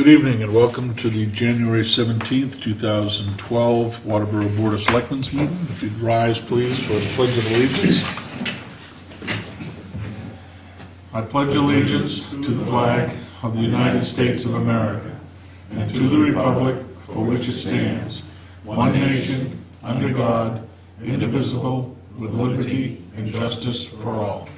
Good evening and welcome to the January 17th, 2012 Waterboro Board of Selectmen's meeting. If you'd rise, please, for the Pledge of Allegiance. I pledge allegiance to the flag of the United States of America and to the republic for which it stands, one nation, under God, indivisible, with liberty and justice for all.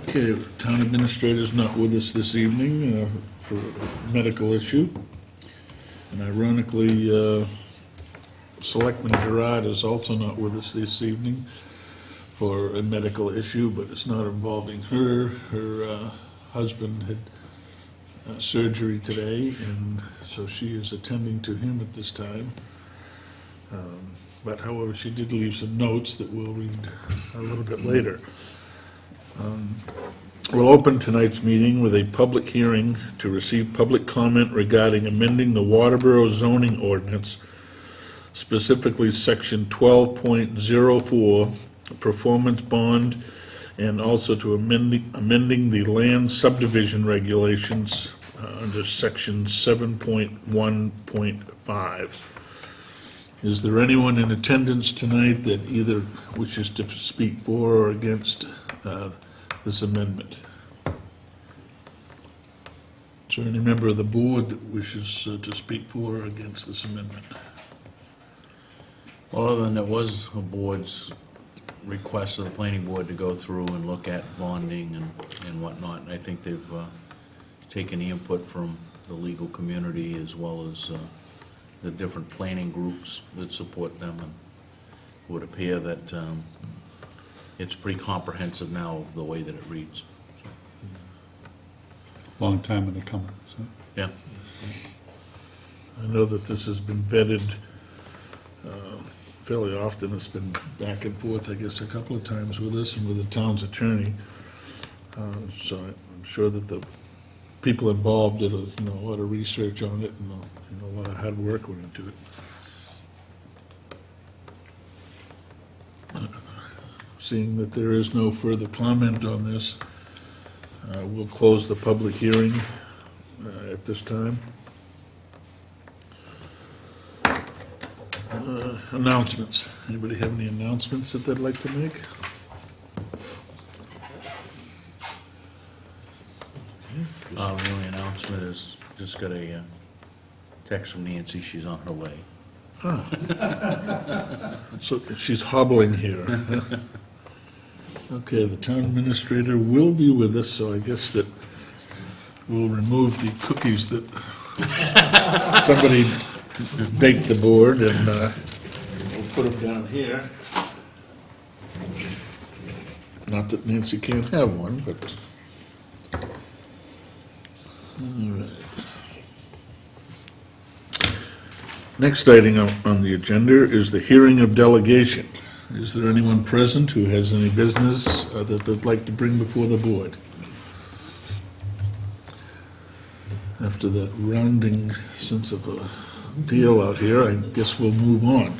Okay, town administrator's not with us this evening for a medical issue. And ironically, Selectman Gerard is also not with us this evening for a medical issue, but it's not involving her. Her husband had surgery today, and so she is attending to him at this time. But however, she did leave some notes that we'll read a little bit later. We'll open tonight's meeting with a public hearing to receive public comment regarding amending the Waterboro Zoning Ordinance, specifically Section 12.04, Performance Bond, and also to amending the Land Subdivision Regulations under Section 7.1.5. Is there anyone in attendance tonight that either wishes to speak for or against this amendment? Is there any member of the board that wishes to speak for or against this amendment? Other than it was a board's request of the planning board to go through and look at bonding and whatnot, and I think they've taken the input from the legal community as well as the different planning groups that support them, and it would appear that it's pretty comprehensive now, the way that it reads. Long time in the coming, so. Yeah. I know that this has been vetted fairly often. It's been back and forth, I guess, a couple of times with us and with the town's attorney. So I'm sure that the people involved did a lot of research on it, and a lot of hard work went into it. Seeing that there is no further comment on this, we'll close the public hearing at this time. Announcements. Anybody have any announcements that they'd like to make? The only announcement is just got a text from Nancy, she's on her way. So she's hobbling here. Okay, the town administrator will be with us, so I guess that we'll remove the cookies that somebody baked the board, and we'll put them down here. Not that Nancy can't have one, but... All right. Next item on the agenda is the hearing of delegation. Is there anyone present who has any business that they'd like to bring before the board? After that rounding sense of appeal out here, I guess we'll move on.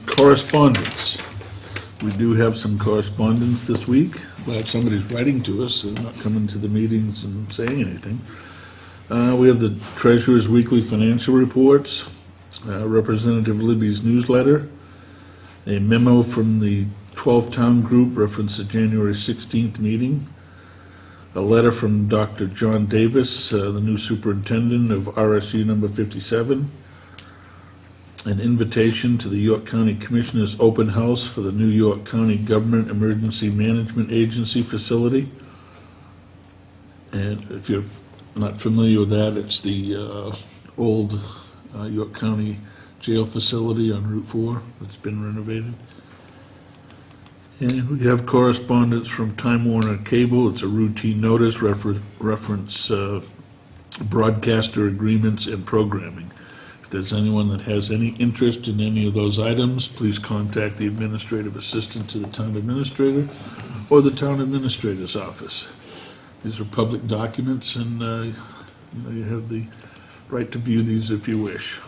Correspondence. We do have some correspondence this week. Glad somebody's writing to us and not coming to the meetings and saying anything. We have the Treasurer's Weekly Financial Reports, Representative Libby's newsletter, a memo from the 12 Town Group reference the January 16th meeting, a letter from Dr. John Davis, the new superintendent of RSU number 57, an invitation to the York County Commissioners' open house for the new York County Government Emergency Management Agency facility. And if you're not familiar with that, it's the old York County jail facility on Route 4 that's been renovated. And we have correspondence from Time Warner Cable. It's a routine notice reference broadcaster agreements and programming. If there's anyone that has any interest in any of those items, please contact the administrative assistant to the town administrator or the town administrator's office. These are public documents, and you have the right to view these if you wish.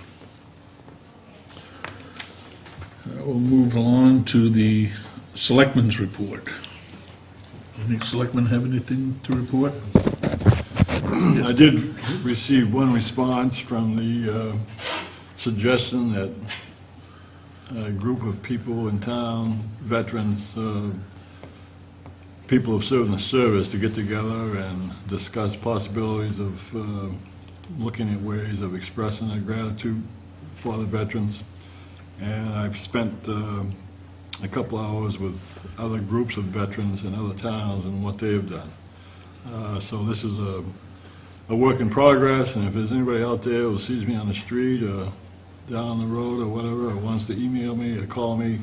We'll move along to the Selectmen's report. Any Selectmen have anything to report? I did receive one response from the suggestion that a group of people in town, veterans, people who've served in the service, to get together and discuss possibilities of looking at ways of expressing their gratitude for the veterans. And I've spent a couple hours with other groups of veterans in other towns and what they have done. So this is a work in progress, and if there's anybody out there who sees me on the street or down the road or whatever, or wants to email me or call me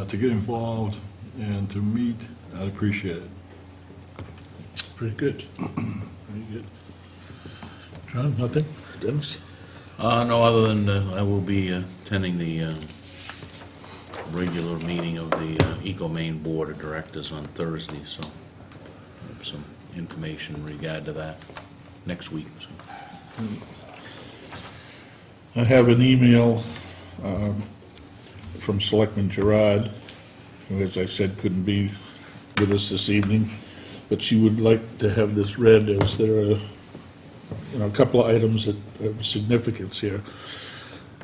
to get involved and to meet, I'd appreciate it. Very good. Very good. John, nothing? Dennis? No, other than I will be attending the regular meeting of the Eco-Maine Board of Directors on Thursday, so I have some information in regard to that next week. So. I have an email from Selectman Gerard, who, as I said, couldn't be with us this evening, but she would like to have this read, as there are, a couple of items that have significance here.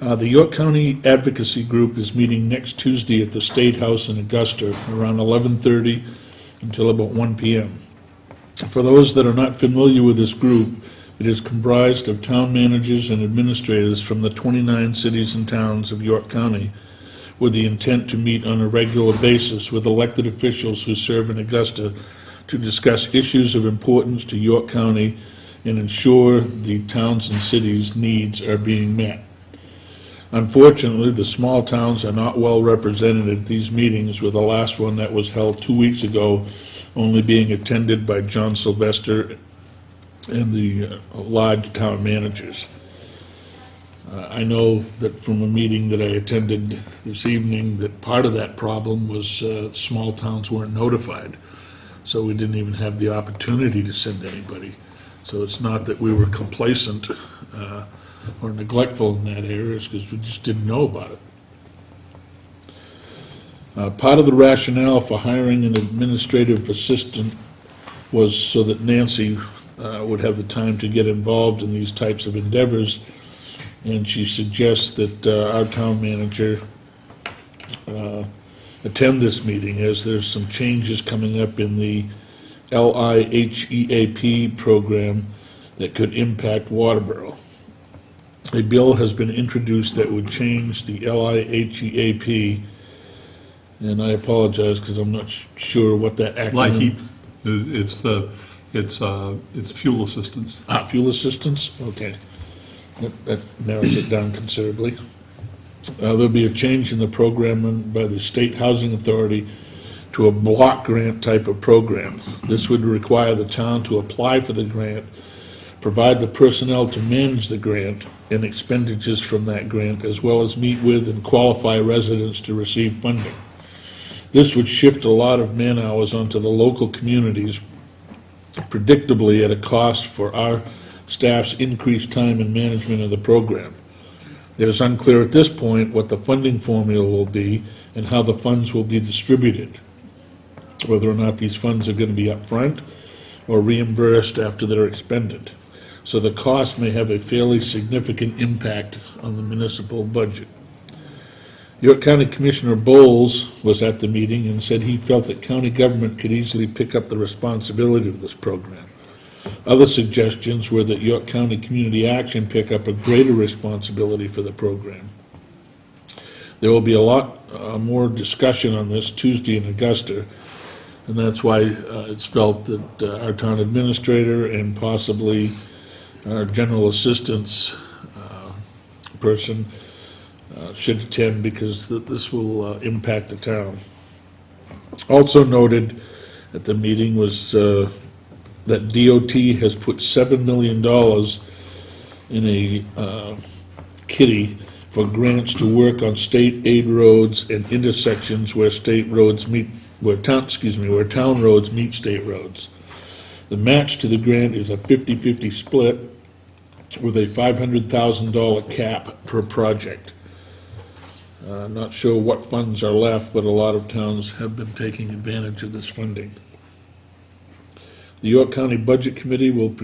The York County Advocacy Group is meeting next Tuesday at the State House in Augusta around 11:30 until about 1 p.m. For those that are not familiar with this group, it is comprised of town managers and administrators from the 29 cities and towns of York County, with the intent to meet on a regular basis with elected officials who serve in Augusta to discuss issues of importance to York County and ensure the towns and cities' needs are being met. Unfortunately, the small towns are not well represented at these meetings, with the last one that was held 2 weeks ago only being attended by John Sylvester and the large town managers. I know that from a meeting that I attended this evening, that part of that problem was small towns weren't notified, so we didn't even have the opportunity to send anybody. So it's not that we were complacent or neglectful in that area, it's because we just didn't know about it. Part of the rationale for hiring an administrative assistant was so that Nancy would have the time to get involved in these types of endeavors, and she suggests that our town manager attend this meeting, as there's some changes coming up in the LIHEAP program that could impact Waterboro. A bill has been introduced that would change the LIHEAP, and I apologize because I'm not sure what that acronym. LIHEAP, it's fuel assistance. Fuel assistance, okay. That narrows it down considerably. There'll be a change in the program by the State Housing Authority to a block grant type of program. This would require the town to apply for the grant, provide the personnel to manage the grant and expenditures from that grant, as well as meet with and qualify residents to receive funding. This would shift a lot of man hours onto the local communities, predictably at a cost for our staff's increased time and management of the program. It is unclear at this point what the funding formula will be and how the funds will be distributed, whether or not these funds are going to be upfront or reimbursed after they're expended. So the cost may have a fairly significant impact on the municipal budget. York County Commissioner Bowles was at the meeting and said he felt that county government could easily pick up the responsibility of this program. Other suggestions were that York County Community Action pick up a greater responsibility for the program. There will be a lot more discussion on this Tuesday in Augusta, and that's why it's felt that our town administrator and possibly our general assistance person should attend, because this will impact the town. Also noted at the meeting was that DOT has put $7 million in a kitty for grants to work on state aid roads and intersections where state roads meet, where town roads meet state roads. The match to the grant is a 50-50 split with a $500,000 cap per project. Not sure what funds are left, but a lot of towns have been taking advantage of this funding. The York County Budget Committee will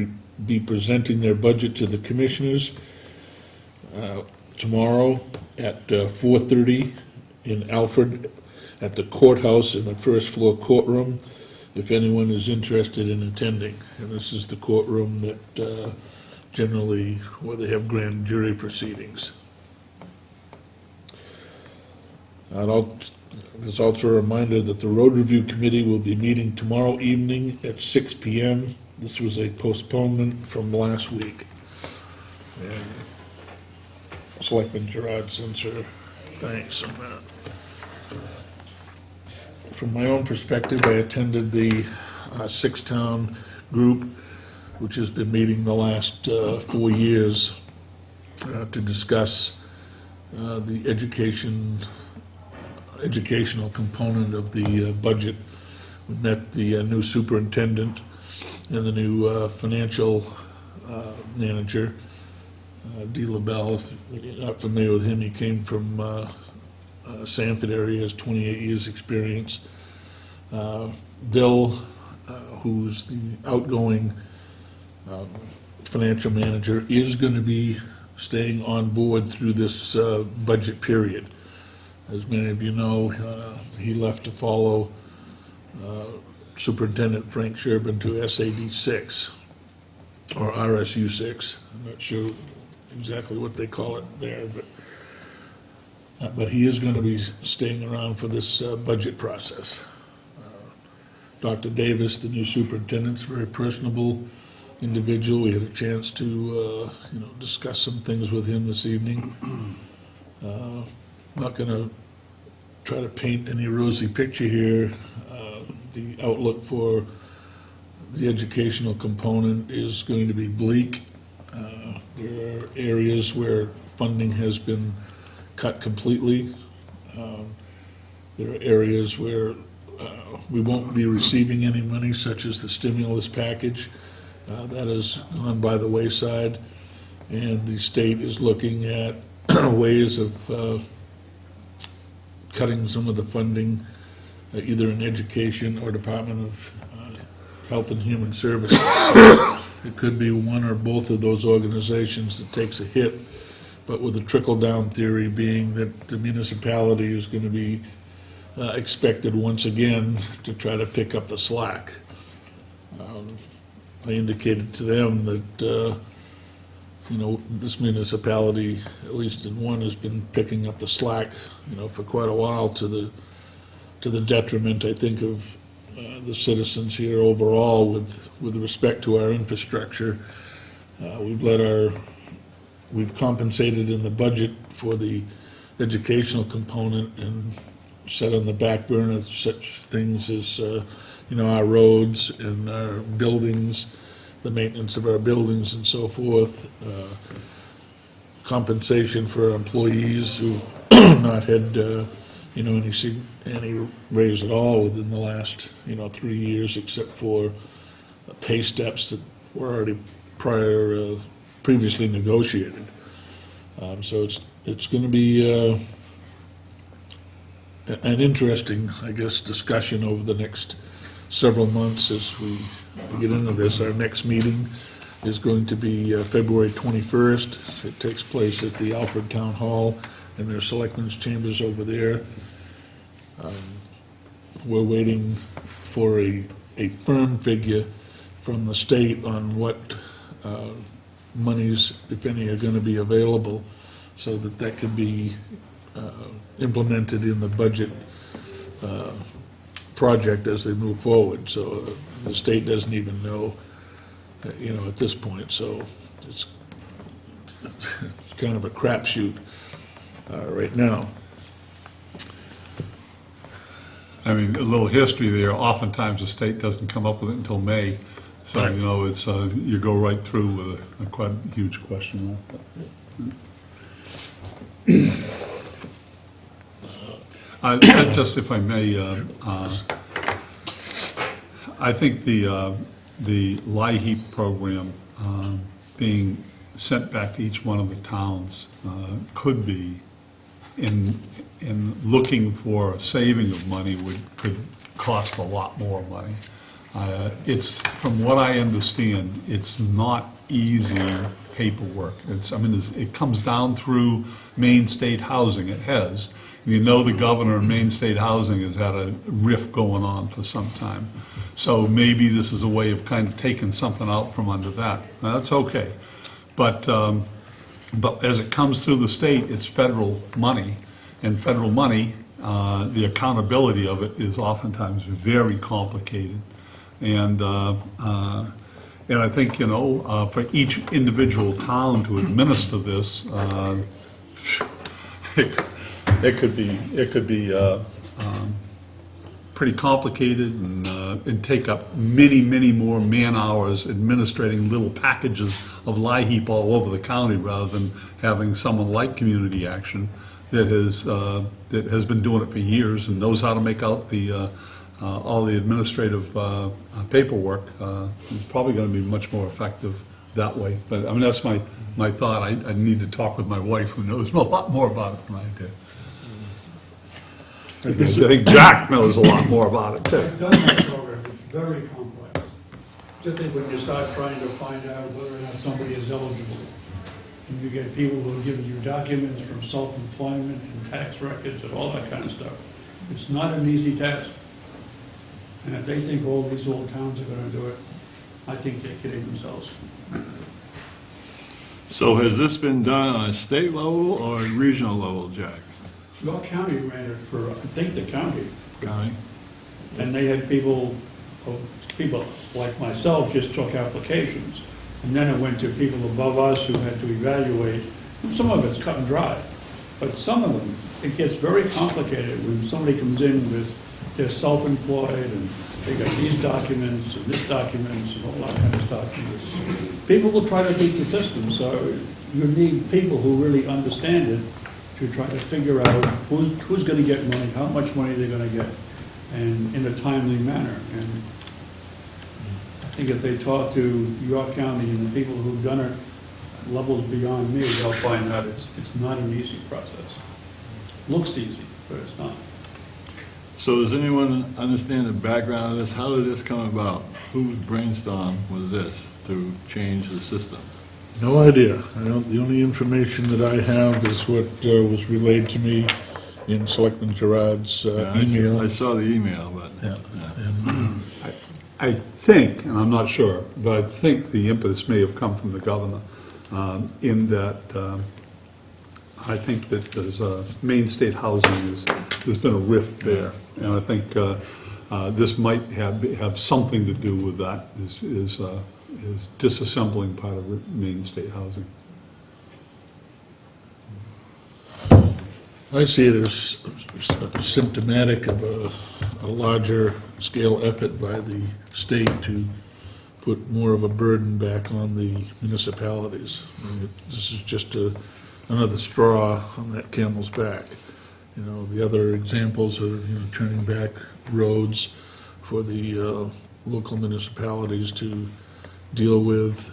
be presenting their budget to the commissioners tomorrow at 4:30 in Alfred at the courthouse in the first floor courtroom, if anyone is interested in attending. And this is the courtroom that generally, where they have grand jury proceedings. There's also a reminder that the Road Review Committee will be meeting tomorrow evening at 6 p.m. This was a postponement from last week. And Selectman Gerard sends her thanks on that. From my own perspective, I attended the six-town group, which has been meeting the last 4 years to discuss the educational component of the budget. We met the new superintendent and the new financial manager, D. LaBelle. If you're not familiar with him, he came from Sanford area, has 28 years' experience. Bill, who's the outgoing financial manager, is going to be staying on board through this budget period. As many of you know, he left to follow Superintendent Frank Sherbin to SAD 6, or RSU 6. I'm not sure exactly what they call it there, but he is going to be staying around for this budget process. Dr. Davis, the new superintendent's a very personable individual. We had a chance to discuss some things with him this evening. Not going to try to paint any rosy picture here. The outlook for the educational component is going to be bleak. There are areas where funding has been cut completely. There are areas where we won't be receiving any money, such as the stimulus package. That has gone by the wayside, and the state is looking at ways of cutting some of the funding, either in education or Department of Health and Human Services. It could be one or both of those organizations that takes a hit, but with a trickle-down theory being that the municipality is going to be expected once again to try to pick up the slack. I indicated to them that this municipality, at least in one, has been picking up the slack, for quite a while, to the detriment, I think, of the citizens here overall with respect to our infrastructure. We've compensated in the budget for the educational component and set on the back burner such things as, our roads and our buildings, the maintenance of our buildings and so forth, compensation for our employees who've not had, any raise at all within the last, 3 years, except for pay steps that were already previously negotiated. So it's going to be an interesting, I guess, discussion over the next several months as we get into this. Our next meeting is going to be February 21st. It takes place at the Alfred Town Hall and their Selectmen's chambers over there. We're waiting for a firm figure from the state on what monies, if any, are going to be available so that can be implemented in the budget project as they move forward. So the state doesn't even know, at this point. So it's kind of a crapshoot right now. I mean, a little history there, oftentimes the state doesn't come up with it until May. So, Right. it's, you go right through with a quite huge question mark. Just if I may, I think the LIHEAP program being sent back to each one of the towns could be in looking for a saving of money could cost a lot more money. It's, from what I understand, it's not easy paperwork. It comes down through Maine State Housing, it has. You know the governor of Maine State Housing has had a rift going on for some time. So maybe this is a way of kind of taking something out from under that. Now, that's okay. But as it comes through the state, it's federal money. And federal money, the accountability of it is oftentimes very complicated. And I think, for each individual town to administer this, it could be pretty complicated and take up many, many more man-hours administrating little packages of LIHEAP all over the county rather than having someone like Community Action that has been doing it for years and knows how to make out all the administrative paperwork. It's probably going to be much more effective that way. But that's my thought. I need to talk with my wife, who knows a lot more about it than I do. I think Jack knows a lot more about it too. I've done that program, it's very complex. Particularly when you start trying to find out whether or not somebody is eligible. And you get people who are giving you documents from self-employment and tax records and all that kind of stuff. It's not an easy task. And if they think all these old towns are gonna do it, I think they're kidding themselves. So has this been done on a state level or a regional level, Jack? York County ran it for, I think, the county. County? And they had people like myself just took applications. And then it went to people above us who had to evaluate. And some of it's cut and dry. But some of them, it gets very complicated when somebody comes in with, they're self-employed and they got these documents and this documents and all that kind of stuff. People will try to beat the system, so you need people who really understand it to try to figure out who's going to get money, how much money they're going to get, and in a timely manner. And I think if they talk to York County and the people who've done it levels beyond me, they'll find out it's not an easy process. Looks easy, but it's not. So does anyone understand the background of this? How did this come about? Whose brainstorm was this to change the system? No idea. The only information that I have is what was relayed to me in Selectman Gerard's Yeah, email. I saw the email, but. Yeah. Yeah. And I think, and I'm not sure, but I think the impetus may have come from the governor in that I think that there's Maine State Housing there's been a rift there. And I think this might have something to do with that, is disassembling part of Maine State Housing. I see it as symptomatic of a larger scale effort by the state to put more of a burden back on the municipalities. This is just another straw on that camel's back. The other examples are, turning back roads for the local municipalities to deal with.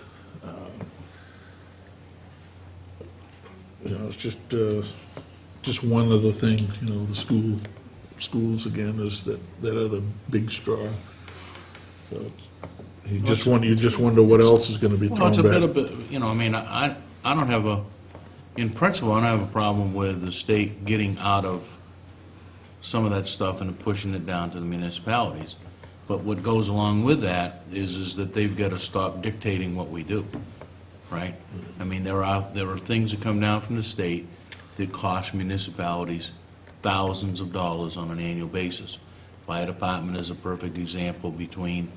It's just one other thing. The schools again is that other big straw. So you just wonder what else is going to be Well, thrown it's a back. bit of, I don't have in principle, I don't have a problem with the state getting out of some of that stuff and pushing it down to the municipalities. But what goes along with that is that they've got to stop dictating what we do, right? There are things that come down from the state that cost municipalities thousands of dollars on an annual basis. Fire department is a perfect example between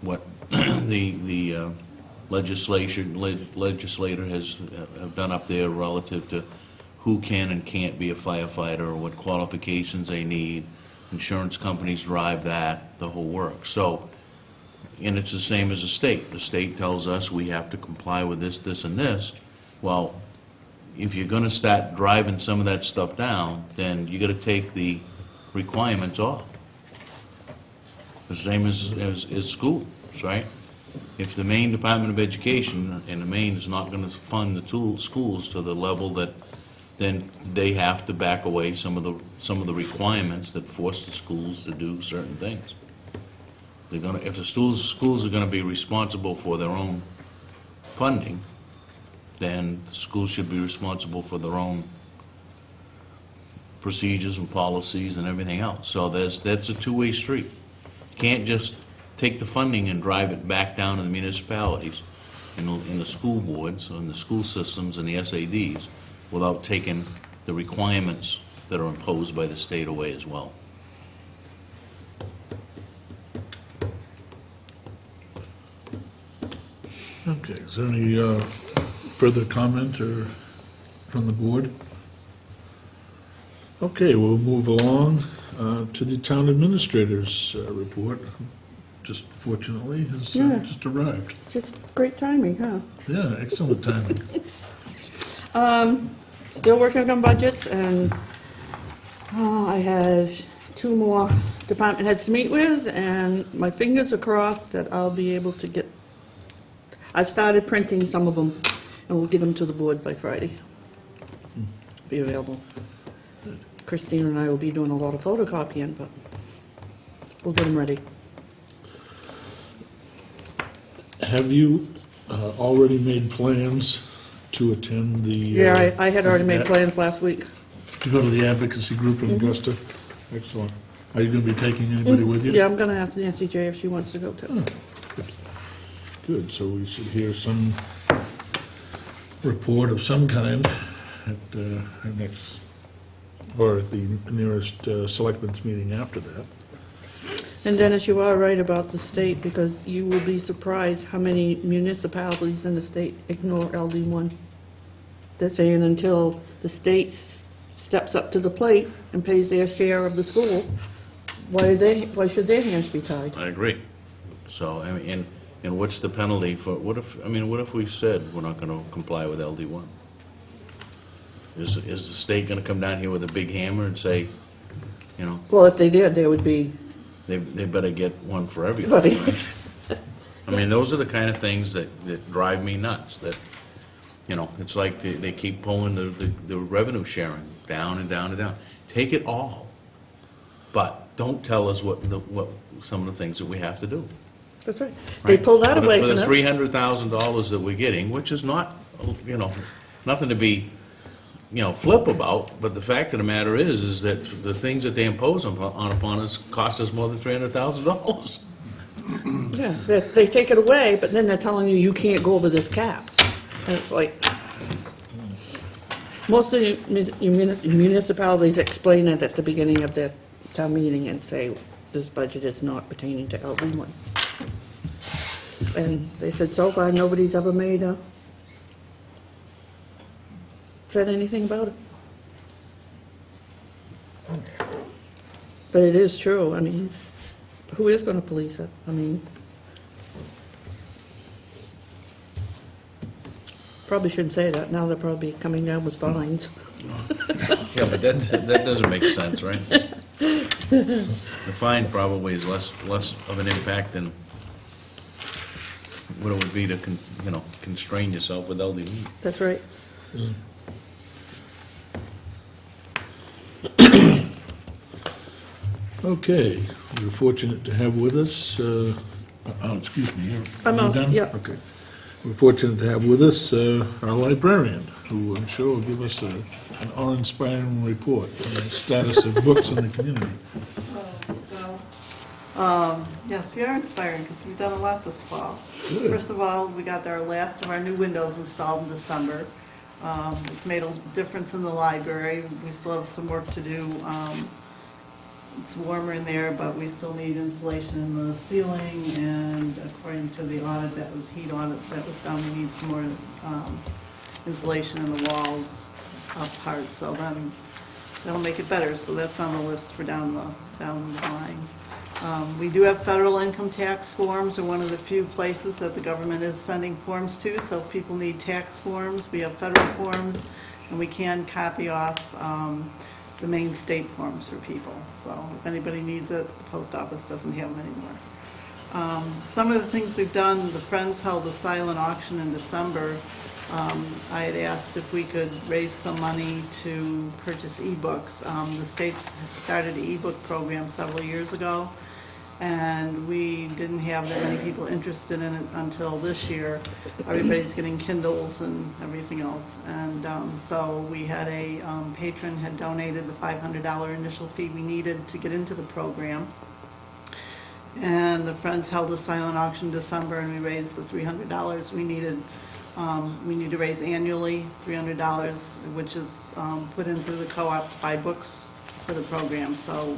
what the legislator have done up there relative to who can and can't be a firefighter, or what qualifications they need. Insurance companies drive that, the whole work. So, and it's the same as the state. The state tells us we have to comply with this, this, and this. Well, if you're gonna start driving some of that stuff down, then you gotta take the requirements off. The same as schools, right? If the Maine Department of Education and the Maine is not gonna fund the schools to the level that then they have to back away some of the requirements that force the schools to do certain things. If the schools are gonna be responsible for their own funding, then the schools should be responsible for their own procedures and policies and everything else. So that's a two-way street. You can't just take the funding and drive it back down to the municipalities and the school boards and the school systems and the SADs without taking the requirements that are imposed by the state away as well. Okay, is there any further comment or from the board? Okay, we'll move along to the town administrator's report. Just fortunately has Yeah. just arrived. Just great timing, huh? Yeah, excellent timing. Still working on budgets, and I have 2 more department heads to meet with, and my fingers are crossed that I'll be able to get, I've started printing some of them, and we'll get them to the board by Friday. Be available. Christine and I will be doing a lot of photocopying, but we'll get them ready. Have you already made plans to attend the... Yeah, I had already made plans last week. To go to the advocacy group in Augusta? Excellent. Are you going to be taking anybody with you? Yeah, I'm gonna ask Nancy J. if she wants to go too. Good, so we should hear some report of some kind at our next, or at the nearest selectmen's meeting after that. And Dennis, you are right about the state, because you will be surprised how many municipalities in the state ignore LD1. They're saying until the state steps up to the plate and pays their share of the school, why should their hands be tied? I agree. So, I mean, and what's the penalty for, what if we said we're not gonna comply with LD1? Is the state gonna come down here with a big hammer and say, you know, Well, if they did, there would be, they better get one for everybody, Buddy. right? I mean, those are the kind of things that drive me nuts, that, you know, it's like they keep pulling the revenue sharing down and down and down. Take it all, but don't tell us what some of the things that we have to do. that's right. They pull that away For from the us. $300,000 that we're getting, which is not, you know, nothing to be, you know, flip about, but the fact of the matter is that the things that they impose upon us cost us more than $300,000. Yeah, they take it away, but then they're telling you, you can't go over this cap. And it's like, most of the municipalities explain it at the beginning of their town meeting and say, this budget is not pertaining to LD1. And they said, so far, nobody's ever said anything about it. But it is true, I mean, who is gonna police it? I mean, probably shouldn't say that, now they're probably coming down with fines. Yeah, but that doesn't make sense, right? The fine probably is less of an impact than what it would be to, constrain yourself with LD1. That's right. Okay, we're fortunate to have with us, excuse me. I'm you out, done? yeah. Okay. We're fortunate to have with us our librarian, who I'm sure will give us an awe-inspiring report on the status of books in the community. Yes, we are inspiring because we've done a lot this fall. Good. First of all, we got our last of our new windows installed in December. It's made a difference in the library. We still have some work to do. It's warmer in there, but we still need insulation in the ceiling, and according to the audit, heat audit that was done, we need some more insulation in the walls apart, so then that'll make it better. So that's on the list for down the line. We do have federal income tax forms, are one of the few places that the government is sending forms to, so if people need tax forms, we have federal forms, and we can copy off the main state forms for people. So if anybody needs it, the post office doesn't have them anymore. Some of the things we've done, the Friends held a silent auction in December I had asked if we could raise some money to purchase ebooks. The state's started an ebook program several years ago, and we didn't have that many people interested in it until this year. Everybody's getting Kindles and everything else. And so we had a patron had donated the $500 initial fee we needed to get into the program. And the Friends held a silent auction in December, and we raised the $300 we needed. We need to raise annually $300, which is put into the co-op to buy books for the program. So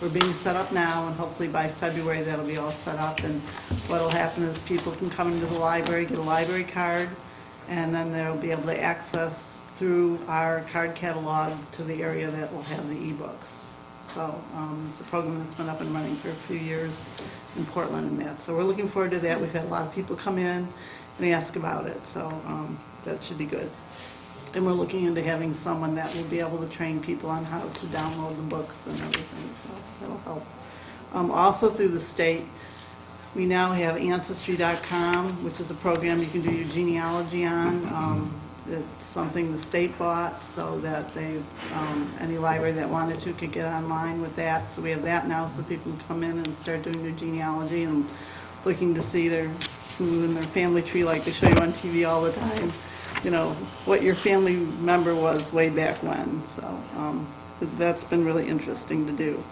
we're being set up now, and hopefully by February that'll be all set up. And what'll happen is people can come into the library, get a library card, and then they'll be able to access through our card catalog to the area that will have the ebooks. So it's a program that's been up and running for a few years in Portland and that. So we're looking forward to that. We've had a lot of people come in and ask about it, so that should be good. And we're looking into having someone that will be able to train people on how to download the books and everything, so that'll help. Also through the state, we now have Ancestry.com, which is a program you can do your genealogy on. It's something the state bought so that any library that wanted to could get online with that. So we have that now, so people can come in and start doing their genealogy and looking to see who in their family tree, like they show you on TV all the time, you know, what your family member was way back when. So that's been really interesting to do.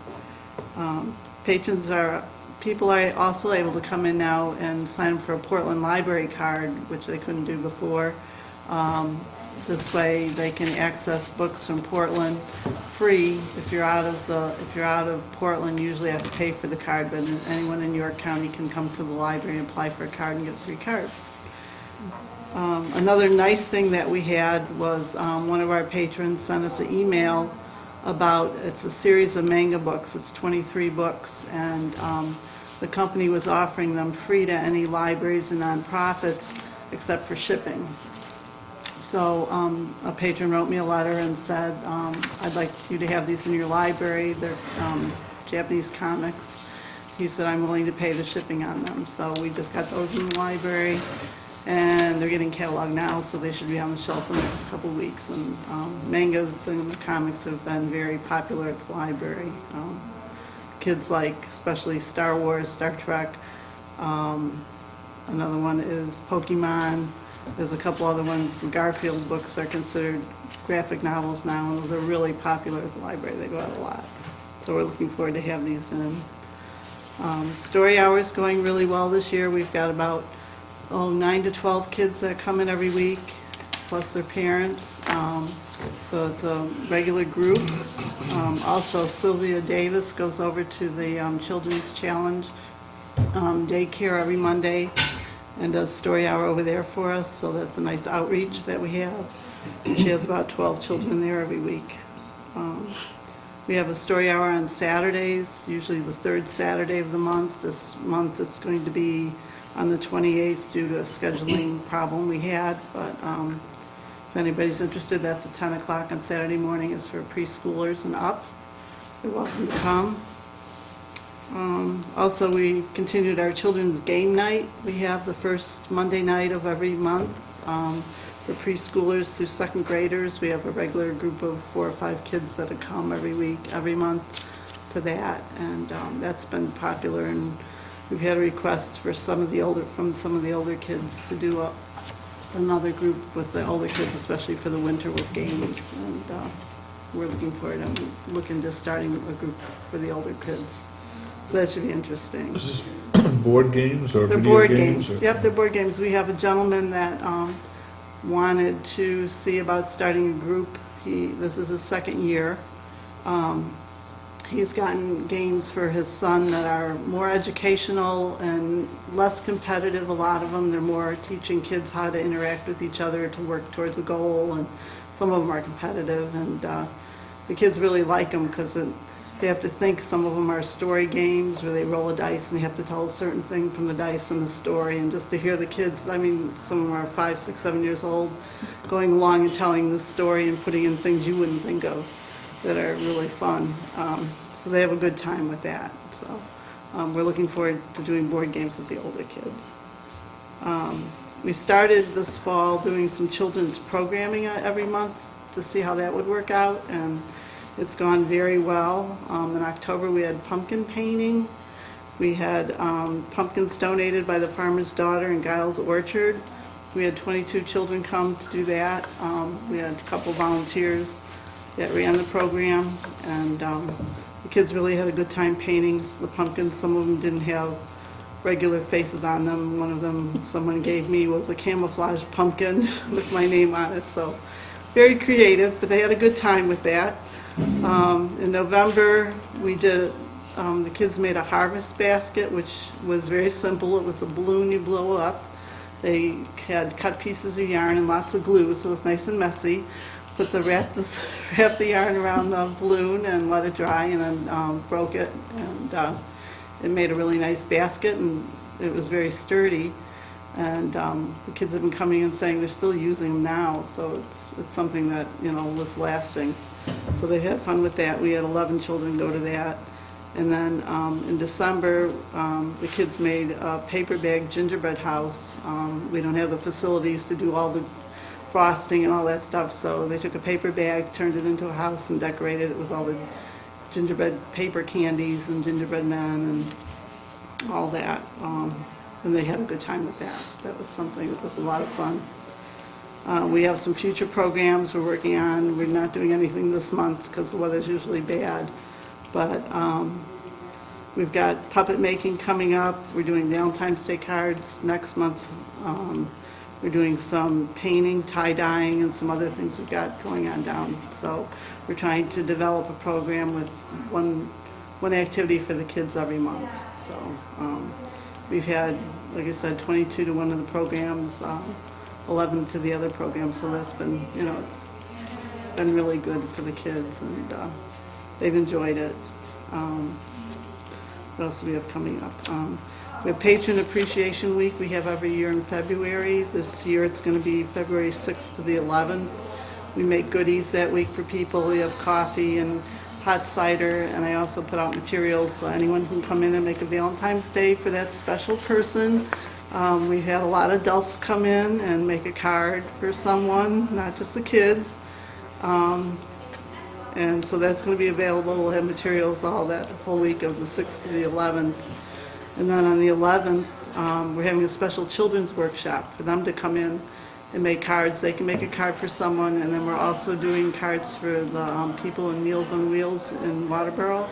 People are also able to come in now and sign up for a Portland library card, which they couldn't do before. This way they can access books from Portland free. If you're out of Portland, you usually have to pay for the card, but anyone in York County can come to the library and apply for a card and get a free card. Another nice thing that we had was one of our patrons sent us an email about, it's a series of manga books, it's 23 books, and the company was offering them free to any libraries and nonprofits except for shipping. So a patron wrote me a letter and said, I'd like you to have these in your library. They're Japanese comics. He said, I'm willing to pay the shipping on them. So we just got those in the library, and they're getting cataloged now, so they should be on the shelf in the next couple of weeks. And mangas and the comics have been very popular at the library. Kids like especially Star Wars, Star Trek. Another one is Pokemon. There's a couple other ones. The Garfield books are considered graphic novels now, and those are really popular at the library. They go out a lot. So we're looking forward to have these in. Story hour is going really well this year. We've got about 9 to 12 kids that come in every week, plus their parents. So it's a regular group. Also, Sylvia Davis goes over to the Children's Challenge daycare every Monday and does story hour over there for us, so that's a nice outreach that we have. She has about 12 children there every week. We have a story hour on Saturdays, usually the third Saturday of the month. This month it's going to be on the 28th due to a scheduling problem we had, but if anybody's interested, that's at 10 o'clock on Saturday morning. It's for preschoolers and up. You're welcome to come. Also, we continued our children's game night. We have the first Monday night of every month for preschoolers through second graders. We have a regular group of 4 or 5 kids that come every week, every month to that, and that's been popular. And we've had a request for some of the older kids to do another group with the older kids, especially for the winter with games. And we're looking forward to looking to starting a group for the older kids. So that should be interesting. Is this board games or They're video board games? games. Or- Yep, they're board games. We have a gentleman that wanted to see about starting a group. This is his second year. He's gotten games for his son that are more educational and less competitive, a lot of them. They're more teaching kids how to interact with each other to work towards a goal, and some of them are competitive. And the kids really like them because they have to think. Some of them are story games where they roll a dice and they have to tell a certain thing from the dice in the story. And just to hear the kids, I mean, some of them are 5, 6, 7 years old, going along and telling the story and putting in things you wouldn't think of that are really fun. So they have a good time with that. So we're looking forward to doing board games with the older kids. We started this fall doing some children's programming every month to see how that would work out, and it's gone very well. In October, we had pumpkin painting. We had pumpkins donated by the farmer's daughter in Giles Orchard. We had 22 children come to do that. We had a couple volunteers that ran the program, and the kids really had a good time painting the pumpkins. Some of them didn't have regular faces on them. One of them someone gave me was a camouflage pumpkin with my name on it, so very creative, but they had a good time with that. In November, we did, the kids made a harvest basket, which was very simple. It was a balloon you blow up. They had cut pieces of yarn and lots of glue, so it was nice and messy. Wrap the yarn around the balloon and let it dry, and then broke it, and it made a really nice basket, and it was very sturdy. And the kids have been coming and saying they're still using them now, so it's something that, you know, was lasting. So they had fun with that. We had 11 children go to that. And then in December, the kids made a paper bag gingerbread house. We don't have the facilities to do all the frosting and all that stuff, so they took a paper bag, turned it into a house, and decorated it with all the gingerbread paper candies and gingerbread men and all that. And they had a good time with that. That was something that was a lot of fun. We have some future programs we're working on. We're not doing anything this month because the weather's usually bad. But we've got puppet making coming up. We're doing Valentine's Day cards next month. We're doing some painting, tie-dyeing, and some other things we've got going on down. So we're trying to develop a program with one activity for the kids every month. So we've had, like I said, 22 to one of the programs, 11 to the other program. So that's been, you know, it's been really good for the kids, and they've enjoyed it. What else do we have coming up? We have Patron Appreciation Week we have every year in February. This year it's going to be February 6th to the 11th. We make goodies that week for people. We have coffee and hot cider, and I also put out materials so anyone can come in and make a Valentine's Day for that special person. We've had a lot of adults come in and make a card for someone, not just the kids. And so that's going to be available. We'll have materials all that whole week of the 6th to the 11th. And then on the 11th, we're having a special children's workshop for them to come in and make cards. They can make a card for someone, and then we're also doing cards for the people in Meals on Wheels in Waterboro.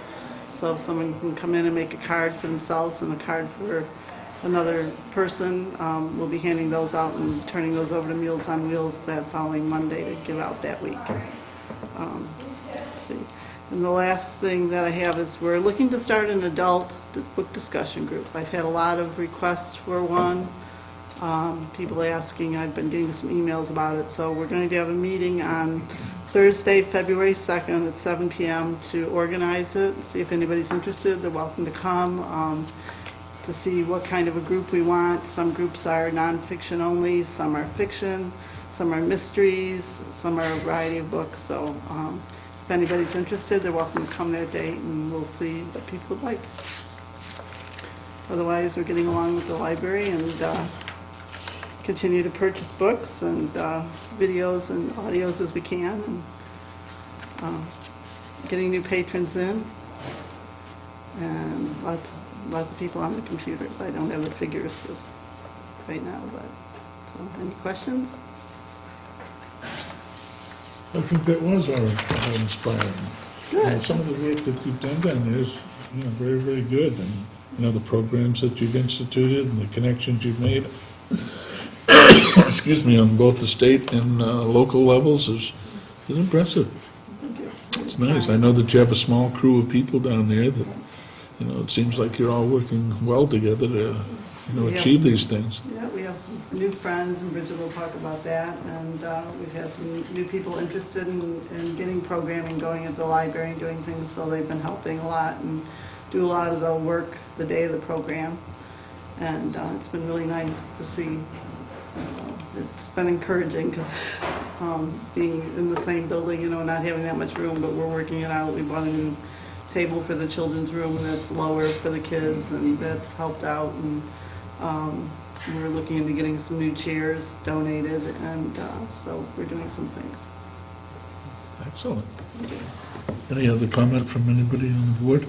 So if someone can come in and make a card for themselves and a card for another person, we'll be handing those out and turning those over to Meals on Wheels that following Monday to give out that week. Let's see. And the last thing that I have is we're looking to start an adult book discussion group. I've had a lot of requests for one. People asking, I've been getting some emails about it. So we're going to have a meeting on Thursday, February 2nd at 7 p.m. to organize it, see if anybody's interested. They're welcome to come to see what kind of a group we want. Some groups are nonfiction only, some are fiction, some are mysteries, some are a variety of books. So if anybody's interested, they're welcome to come that date, and we'll see what people would like. Otherwise, we're getting along with the library and continue to purchase books and videos and audios as we can, and getting new patrons in, and lots of people on the computers. I don't have the figures right now, but so any questions? I think that was all inspiring. Good. And some of the work that you've done down there is, you know, very, very good. And, you know, the programs that you've instituted and the connections you've made, excuse me, on both the state and local levels is impressive. Thank you. It's nice. I know that you have a small crew of people down there that, you know, it seems like you're all working well together to, you know, Yes. achieve these things. Yeah, we have some new friends, and Bridget will talk about that, and we've had some new people interested in getting programming going at the library and doing things, so they've been helping a lot and do a lot of the work the day of the program, and it's been really nice to see. It's been encouraging because being in the same building, you know, not having that much room, but we're working it out. We bought a new table for the children's room that's lower for the kids, and that's helped out. And we're looking into getting some new chairs donated, and so we're doing some things. Excellent. Any other comment from anybody on the board?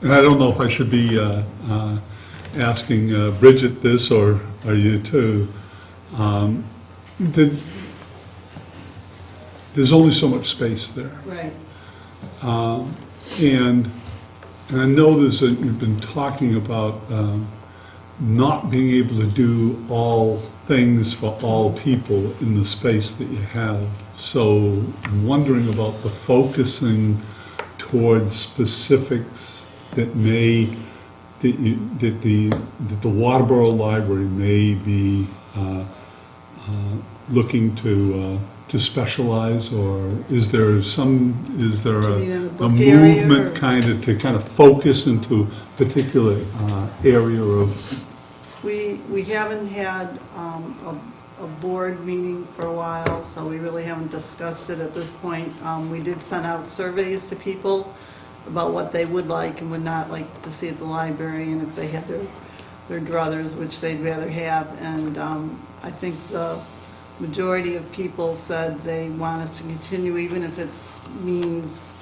And I don't know if I should be asking Bridget this, or you too. There's only so much space there. Right. And I know you've been talking about not being able to do all things for all people in the space that you have. So I'm wondering about the focusing towards specifics that the Waterboro Library may be looking to specialize, or is there You mean in the a book area, movement or- to kind of focus into a particular area of? We haven't had a board meeting for a while, so we really haven't discussed it at this point. We did send out surveys to people about what they would like and would not like to see at the library, and if they had their druthers, which they'd rather have. And I think the majority of people said they want us to continue, even if it means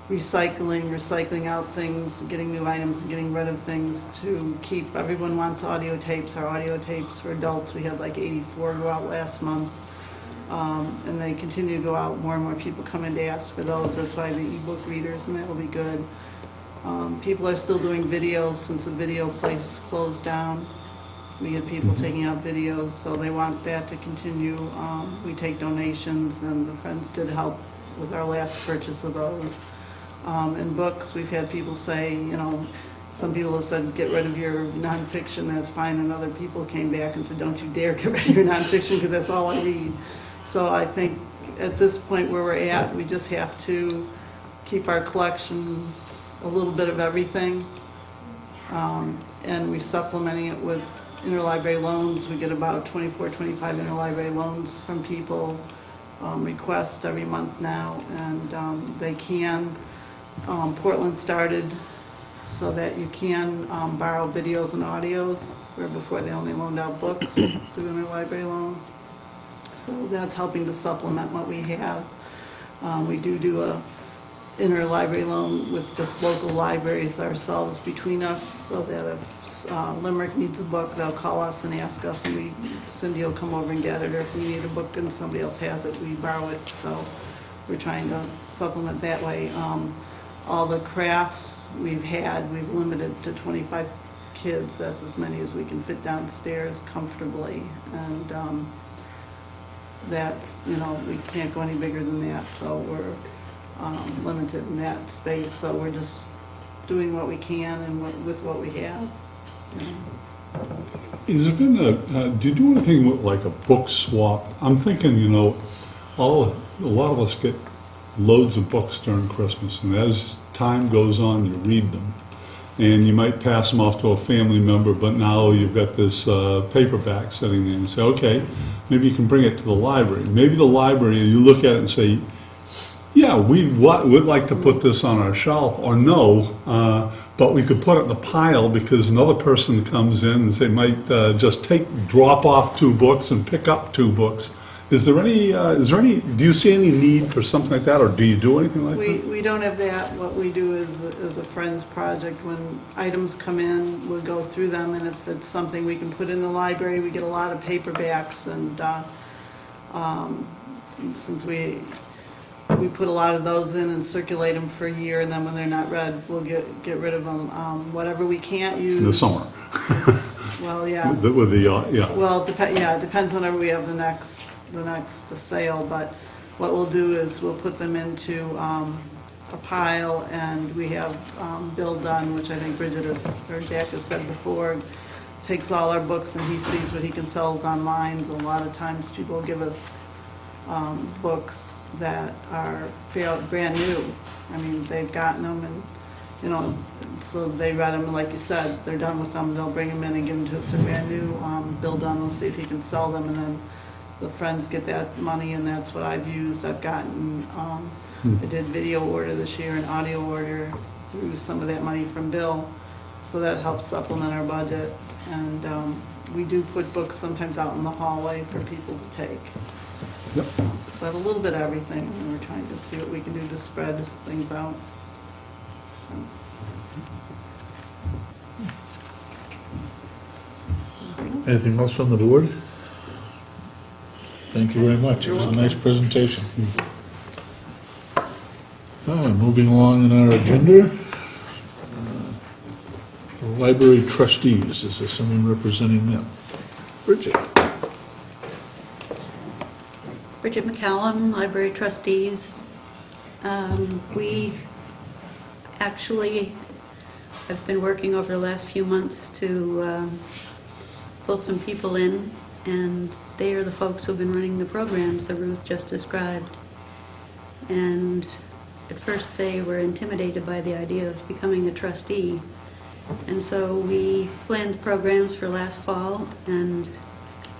recycling out things, getting new items, and getting rid of things, to keep. Everyone wants audio tapes. Our audio tapes for adults, we had like 84 go out last month. And they continue to go out. More and more people come in to ask for those. That's why the ebook readers, and that will be good. People are still doing videos since the video place closed down. We had people taking out videos, so they want that to continue. We take donations, and the Friends did help with our last purchase of those. And books, we've had people say, some people have said, get rid of your nonfiction, that's fine, and other people came back and said, don't you dare get rid of your nonfiction, because that's all I read. So I think at this point where we're at, we just have to keep our collection a little bit of everything. And we're supplementing it with interlibrary loans. We get about 24, 25 interlibrary loans from people, requests every month now, and they can. Portland started so that you can borrow videos and audios, where before they only loaned out books through interlibrary loan. So that's helping to supplement what we have. We do a interlibrary loan with just local libraries ourselves between us, so that if Limerick needs a book, they'll call us and ask us, and Cindy will come over and get it, or if we need a book and somebody else has it, we borrow it. So we're trying to supplement that way. All the crafts we've limited to 25 kids. That's as many as we can fit downstairs comfortably, and that's, we can't go any bigger than that, so we're limited in that space, so we're just doing what we can and with what we have. Has there been do you do anything with like a book swap? I'm thinking, a lot of us get loads of books during Christmas, and as time goes on, you read them. And you might pass them off to a family member, but now you've got this paperback sitting there, and say, okay, maybe you can bring it to the library. Maybe the library, you look at it and say, yeah, we'd like to put this on our shelf, or no, but we could put it in a pile because another person comes in and they might just drop off 2 books and pick up 2 books. Is there any, do you see any need for something like that, or do you do anything like that? We don't have that. What we do is a Friends project. When items come in, we'll go through them, and if it's something we can put in the library, we get a lot of paperbacks, and since we put a lot of those in and circulate them for a year, and then when they're not read, we'll get rid of them. Whatever we can't use. In the summer. Well, yeah. With the yeah. Well, it depends whenever we have the next sale, but what we'll do is we'll put them into a pile, and we have Bill Dunn, which I think Bridget or Jack has said before, takes all our books and he sees what he can sell online. So a lot of times people give us books that are brand new. I mean, they've gotten them, and so they read them, and like you said, they're done with them, they'll bring them in and give them to us, they're brand new. Bill Dunn will see if he can sell them, and then the Friends get that money, and that's what I've used. I've gotten, I did video order this year and audio order through some of that money from Bill, so that helps supplement our budget. And we do put books sometimes out in the hallway for people to take. Yep. But a little bit of everything, and we're trying to see what we can do to spread things out. Anything else from the board? Thank you very much. It was a nice presentation. Moving along in our agenda, the library trustees. Is there someone representing them? Bridget. Bridget McCallum, Library Trustees. We actually have been working over the last few months to pull some people in, and they are the folks who've been running the programs that Ruth just described. And at first they were intimidated by the idea of becoming a trustee. And so we planned the programs for last fall, and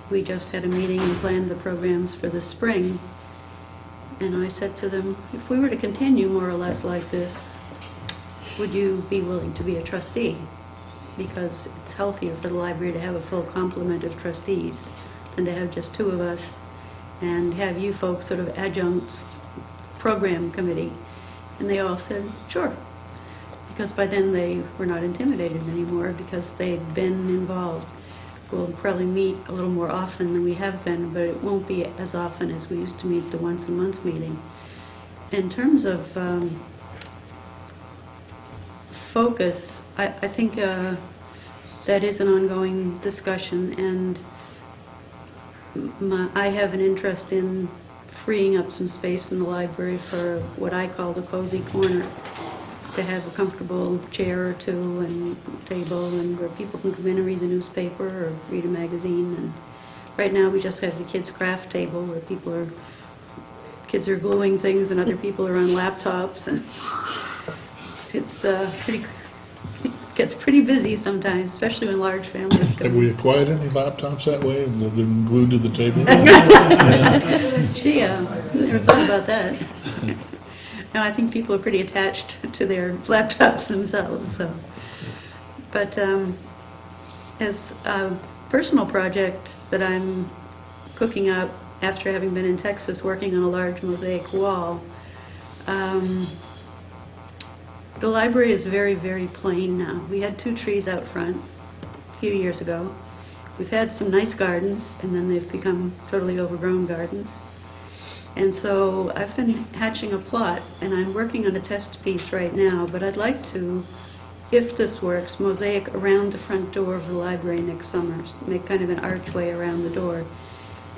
we just had a meeting and planned the programs for the spring. And I said to them, if we were to continue more or less like this, would you be willing to be a trustee? Because it's healthier for the library to have a full complement of trustees than to have just two of us and have you folks sort of adjuncts program committee. And they all said, sure. Because by then they were not intimidated anymore because they'd been involved. We'll probably meet a little more often than we have been, but it won't be as often as we used to meet the once-a-month meeting. In terms of focus, I think that is an ongoing discussion, and I have an interest in freeing up some space in the library for what I call the cozy corner, to have a comfortable chair or two and table, and where people can come in and read the newspaper or read a magazine. And right now we just have the kids' craft table where kids are gluing things and other people are on laptops, and it gets pretty busy sometimes, especially when large families come. Have we acquired any laptops that way? They've been glued to the table? She never thought about that. No, I think people are pretty attached to their laptops themselves. So, but as a personal project that I'm cooking up after having been in Texas working on a large mosaic wall, the library is very, very plain now. We had 2 trees out front a few years ago. We've had some nice gardens, and then they've become totally overgrown gardens. And so I've been hatching a plot, and I'm working on a test piece right now, but I'd like to, if this works, mosaic around the front door of the library next summer, make kind of an archway around the door,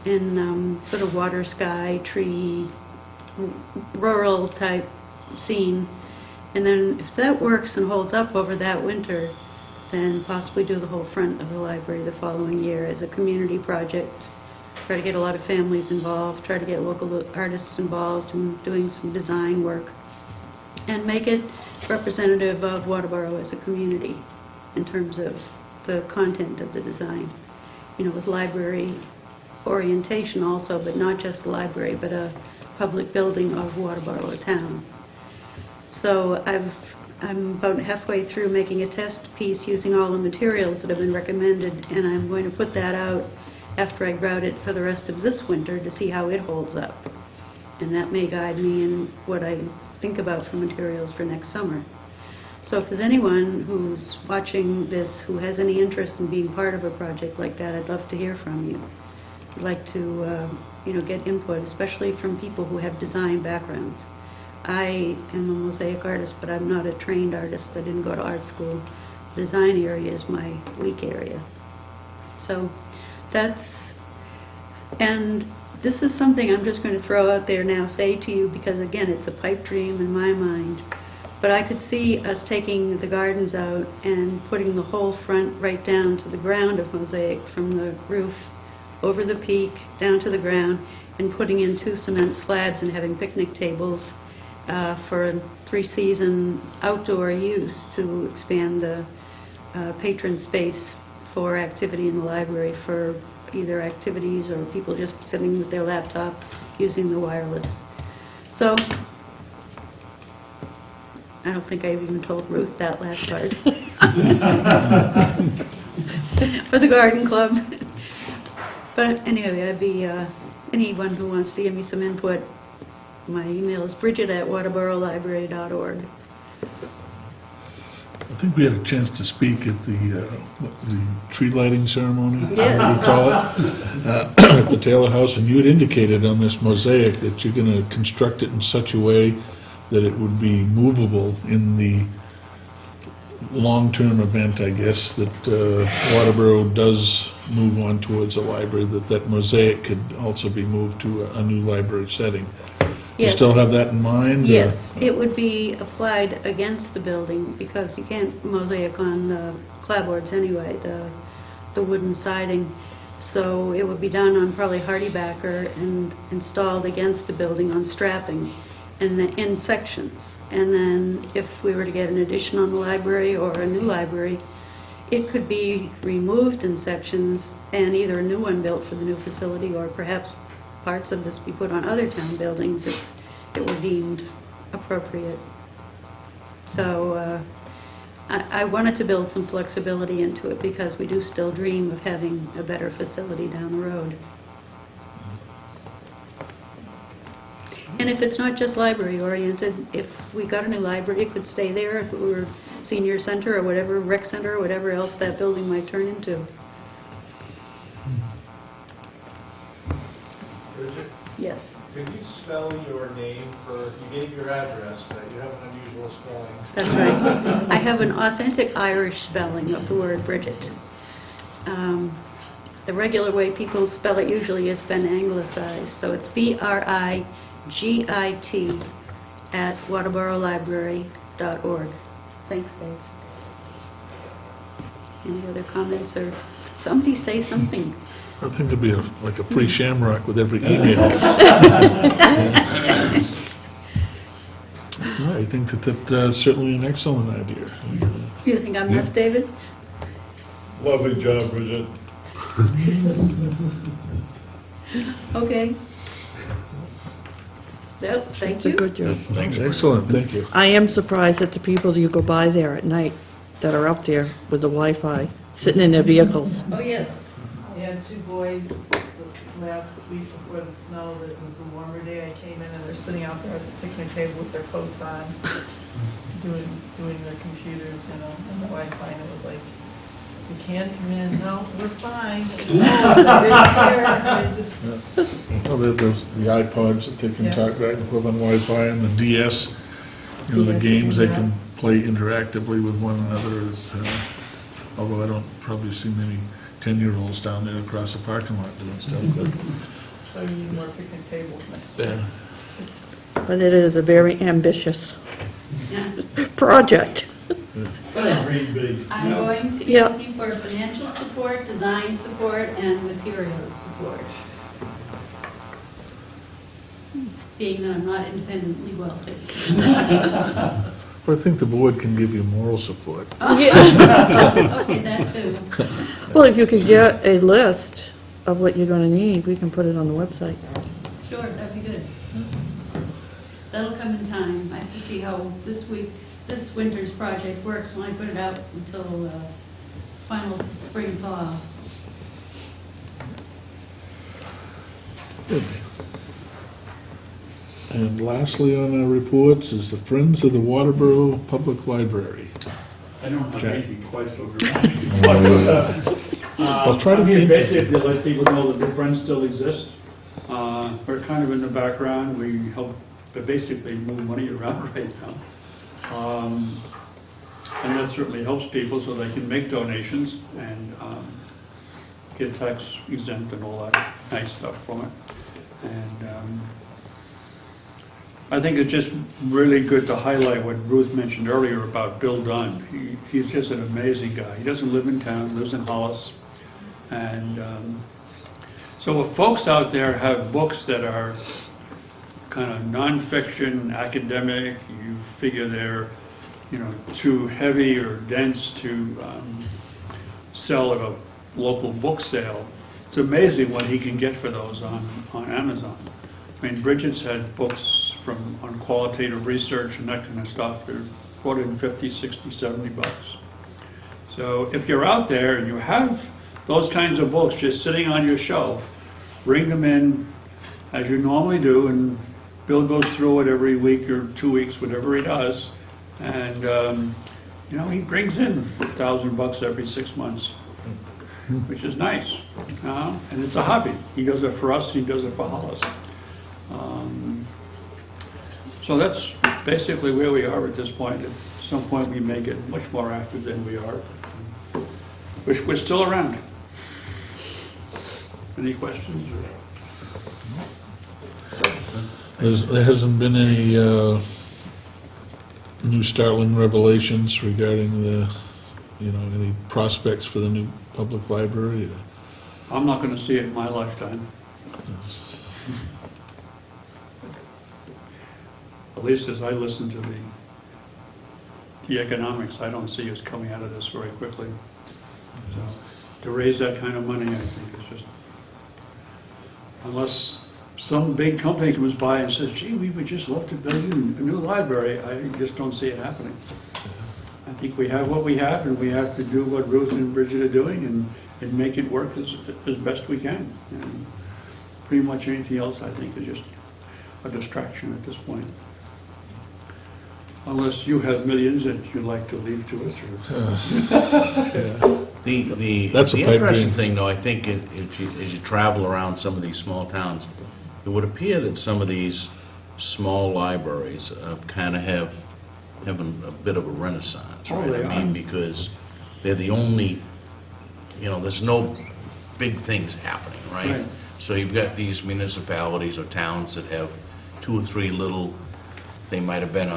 in sort of water, sky, tree, rural type scene. And then if that works and holds up over that winter, then possibly do the whole front of the library the following year as a community project. Try to get a lot of families involved, try to get local artists involved in doing some design work, and make it representative of Waterboro as a community in terms of the content of the design. You know, with library orientation also, but not just the library, but a public building of Waterboro town. So I'm about halfway through making a test piece using all the materials that have been recommended, and I'm going to put that out after I grout it for the rest of this winter to see how it holds up. And that may guide me in what I think about for materials for next summer. So if there's anyone who's watching this who has any interest in being part of a project like that, I'd love to hear from you. I'd like to get input, especially from people who have design backgrounds. I am a mosaic artist, but I'm not a trained artist. I didn't go to art school. The design area is my weak area. So and this is something I'm just going to throw out there now, say to you, because again, it's a pipe dream in my mind. But I could see us taking the gardens out and putting the whole front right down to the ground of mosaic, from the roof over the peak down to the ground, and putting in 2 cement slabs and having picnic tables for 3-season outdoor use to expand the patron space for activity in the library, for either activities or people just sitting with their laptop using the wireless. So I don't think I've even told Ruth that last part. or the garden club. But anyway, I'd be, anyone who wants to give me some input, my email is bridget@waterborolibrary.org. I think we had a chance to speak at the tree lighting ceremony. Yes. What do you call it? At the Taylor House, and you had indicated on this mosaic that you're gonna construct it in such a way that it would be movable in the long-term event, I guess, that Waterboro does move on towards a library, that mosaic could also be moved to a new library setting. You Yes. still have that in mind? Yes, it would be applied against the building, because you can't mosaic on clapboards anyway, the wooden siding. So it would be done on probably hardybacker and installed against the building on strapping and then in sections. And then if we were to get an addition on the library or a new library, it could be removed in sections and either a new one built for the new facility, or perhaps parts of this be put on other town buildings if it were deemed appropriate. So I wanted to build some flexibility into it, because we do still dream of having a better facility down the road. And if it's not just library oriented, if we got a new library, it could stay there. If it were senior center or whatever, rec center or whatever else that building might turn into. Bridget, Yes, could you spell your name for, you gave your address, but you have an unusual spelling. that's right. I have an authentic Irish spelling of the word Bridget. The regular way people spell it usually has been anglicized, so it's BRIGIT @waterborolibrary.org. Thanks, Dave. Any other comments, or somebody say something? I think it'd be like a free shamrock with every email. No, I think that's certainly an excellent idea. You think I'm nuts, David? Lovely job, Bridget. Okay. Yes, thank It's a you. good job. Thanks. Excellent, thank you. I am surprised at the people you go by there at night that are up there with the Wi-Fi, sitting in their vehicles. Oh, yes. I had two boys the last week before the snow, that it was a warmer day. I came in and they're sitting out there at the picnic table with their coats on, doing their computers, you know, and the Wi-Fi, and it was like, you can't come in, no, we're fine. They just, Well, there's the iPods that they can Yeah. talk back and forth on Wi-Fi, and the DS, you know, the DS, games they yeah. can play interactively with one another. Although I don't probably see many 10-year-olds down there across the parking lot doing stuff, but, so you need more picnic tables next year. yeah. But it is a very ambitious project. Dream big. I'm going to be Yeah. looking for financial support, design support, and material support. Being that I'm not independently wealthy. But I think the board can give you moral support. Okay, that too. Well, if you could get a list of what you're gonna need, we can put it on the website. Sure, that'd be good. That'll come in time. I have to see how this winter's project works when I put it out until final spring thaw. Good. And lastly on our reports is the Friends of the Waterboro Public Library. I don't have Okay. anything quite so dramatic to talk about. I'll try to I'm be here interesting. basically to let people know that the Friends still exist. We're kind of in the background, we help basically move money around right now. And that certainly helps people so they can make donations and get tax exempt and all that nice stuff from it. And I think it's just really good to highlight what Ruth mentioned earlier about Bill Dunn. He's just an amazing guy. He doesn't live in town, lives in Hollis. And so if folks out there have books that are kind of nonfiction, academic, you figure they're, you know, too heavy or dense to sell at a local book sale, it's amazing what he can get for those on Amazon. I mean, Bridget's had books on qualitative research and that kind of stuff. They're $40, $50, $60, $70. So if you're out there and you have those kinds of books just sitting on your shelf, bring them in as you normally do, and Bill goes through it every week or 2 weeks, whatever he does. And, you know, he brings in $1,000 every 6 months, which is nice. And it's a hobby. He does it for us, he does it for Hollis. So that's basically where we are at this point. At some point, we may get much more active than we are. We're still around. Any questions? There hasn't been any new startling revelations regarding the, any prospects for the new public library? I'm not gonna see it in my lifetime. At least as I listen to the economics, I don't see us coming out of this very quickly. So, to raise that kind of money, I think is just, unless some big company comes by and says, gee, we would just love to build you a new library, I just don't see it happening. I think we have what we have, and we have to do what Ruth and Bridget are doing and make it work as best we can. And pretty much anything else, I think, is just a distraction at this point. Unless you have millions that you'd like to leave to us. That's a The pipe interesting dream. thing, though, I think as you travel around some of these small towns, it would appear that some of these small libraries kind of having a bit of a renaissance, Oh, right? they I mean, are. because they're the only, there's no big things happening, right? Right. So you've got these municipalities or towns that have 2 or 3 little, they might have been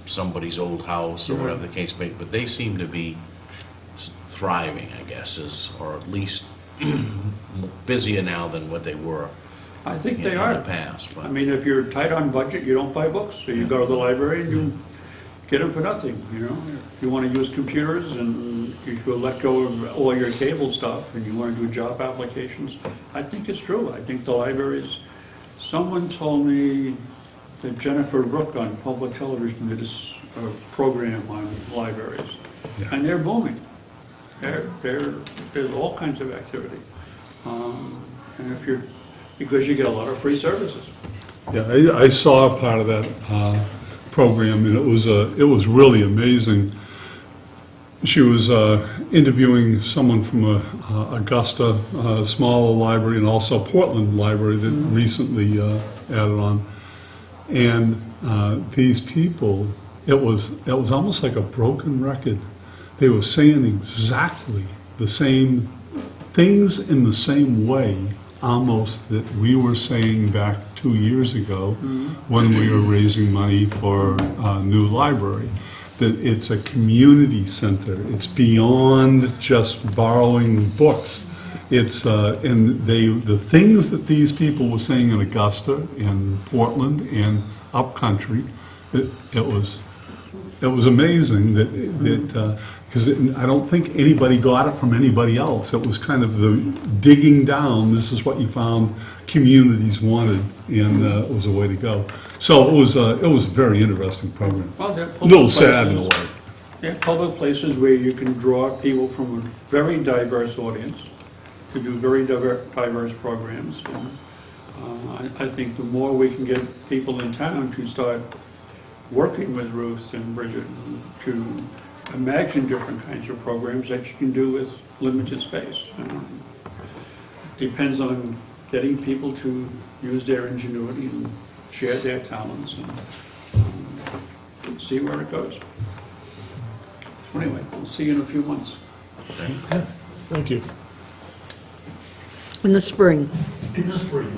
somebody's old house or whatever the case may be, but they seem to be thriving, I guess, or at least busier now than what they were I think in they the are. past. But I mean, if you're tight on budget, you don't buy books, so you go to the library and you get them for nothing, If you want to use computers and you let go of all your cable stuff and you want to do job applications, I think it's true. I think the libraries, someone told me that Jennifer Rook on public television did a program on libraries, and they're booming. There's all kinds of activity. And because you get a lot of free services. Yeah, I saw part of that program, and it was really amazing. She was interviewing someone from Augusta, a smaller library, and also Portland Library that recently added on. And these people, it was almost like a broken record. They were saying exactly the same things in the same way, almost, that we were saying back 2 years ago when we were raising money for a new library. That it's a community center. It's beyond just borrowing books. It's the things that these people were saying in Augusta, in Portland, and upcountry, it was amazing that because I don't think anybody got it from anybody else. It was kind of the digging down. This is what you found communities wanted, and it was a way to go. So it was a very interesting program. Well, there are A public little sad in a places- way. There are public places where you can draw people from a very diverse audience to do very diverse programs. And, I think the more we can get people in town to start working with Ruth and Bridget to imagine different kinds of programs that you can do with limited space. Depends on getting people to use their ingenuity and share their talents and see where it goes. So anyway, we'll see you in a few months. Thank you. In the spring. In the spring.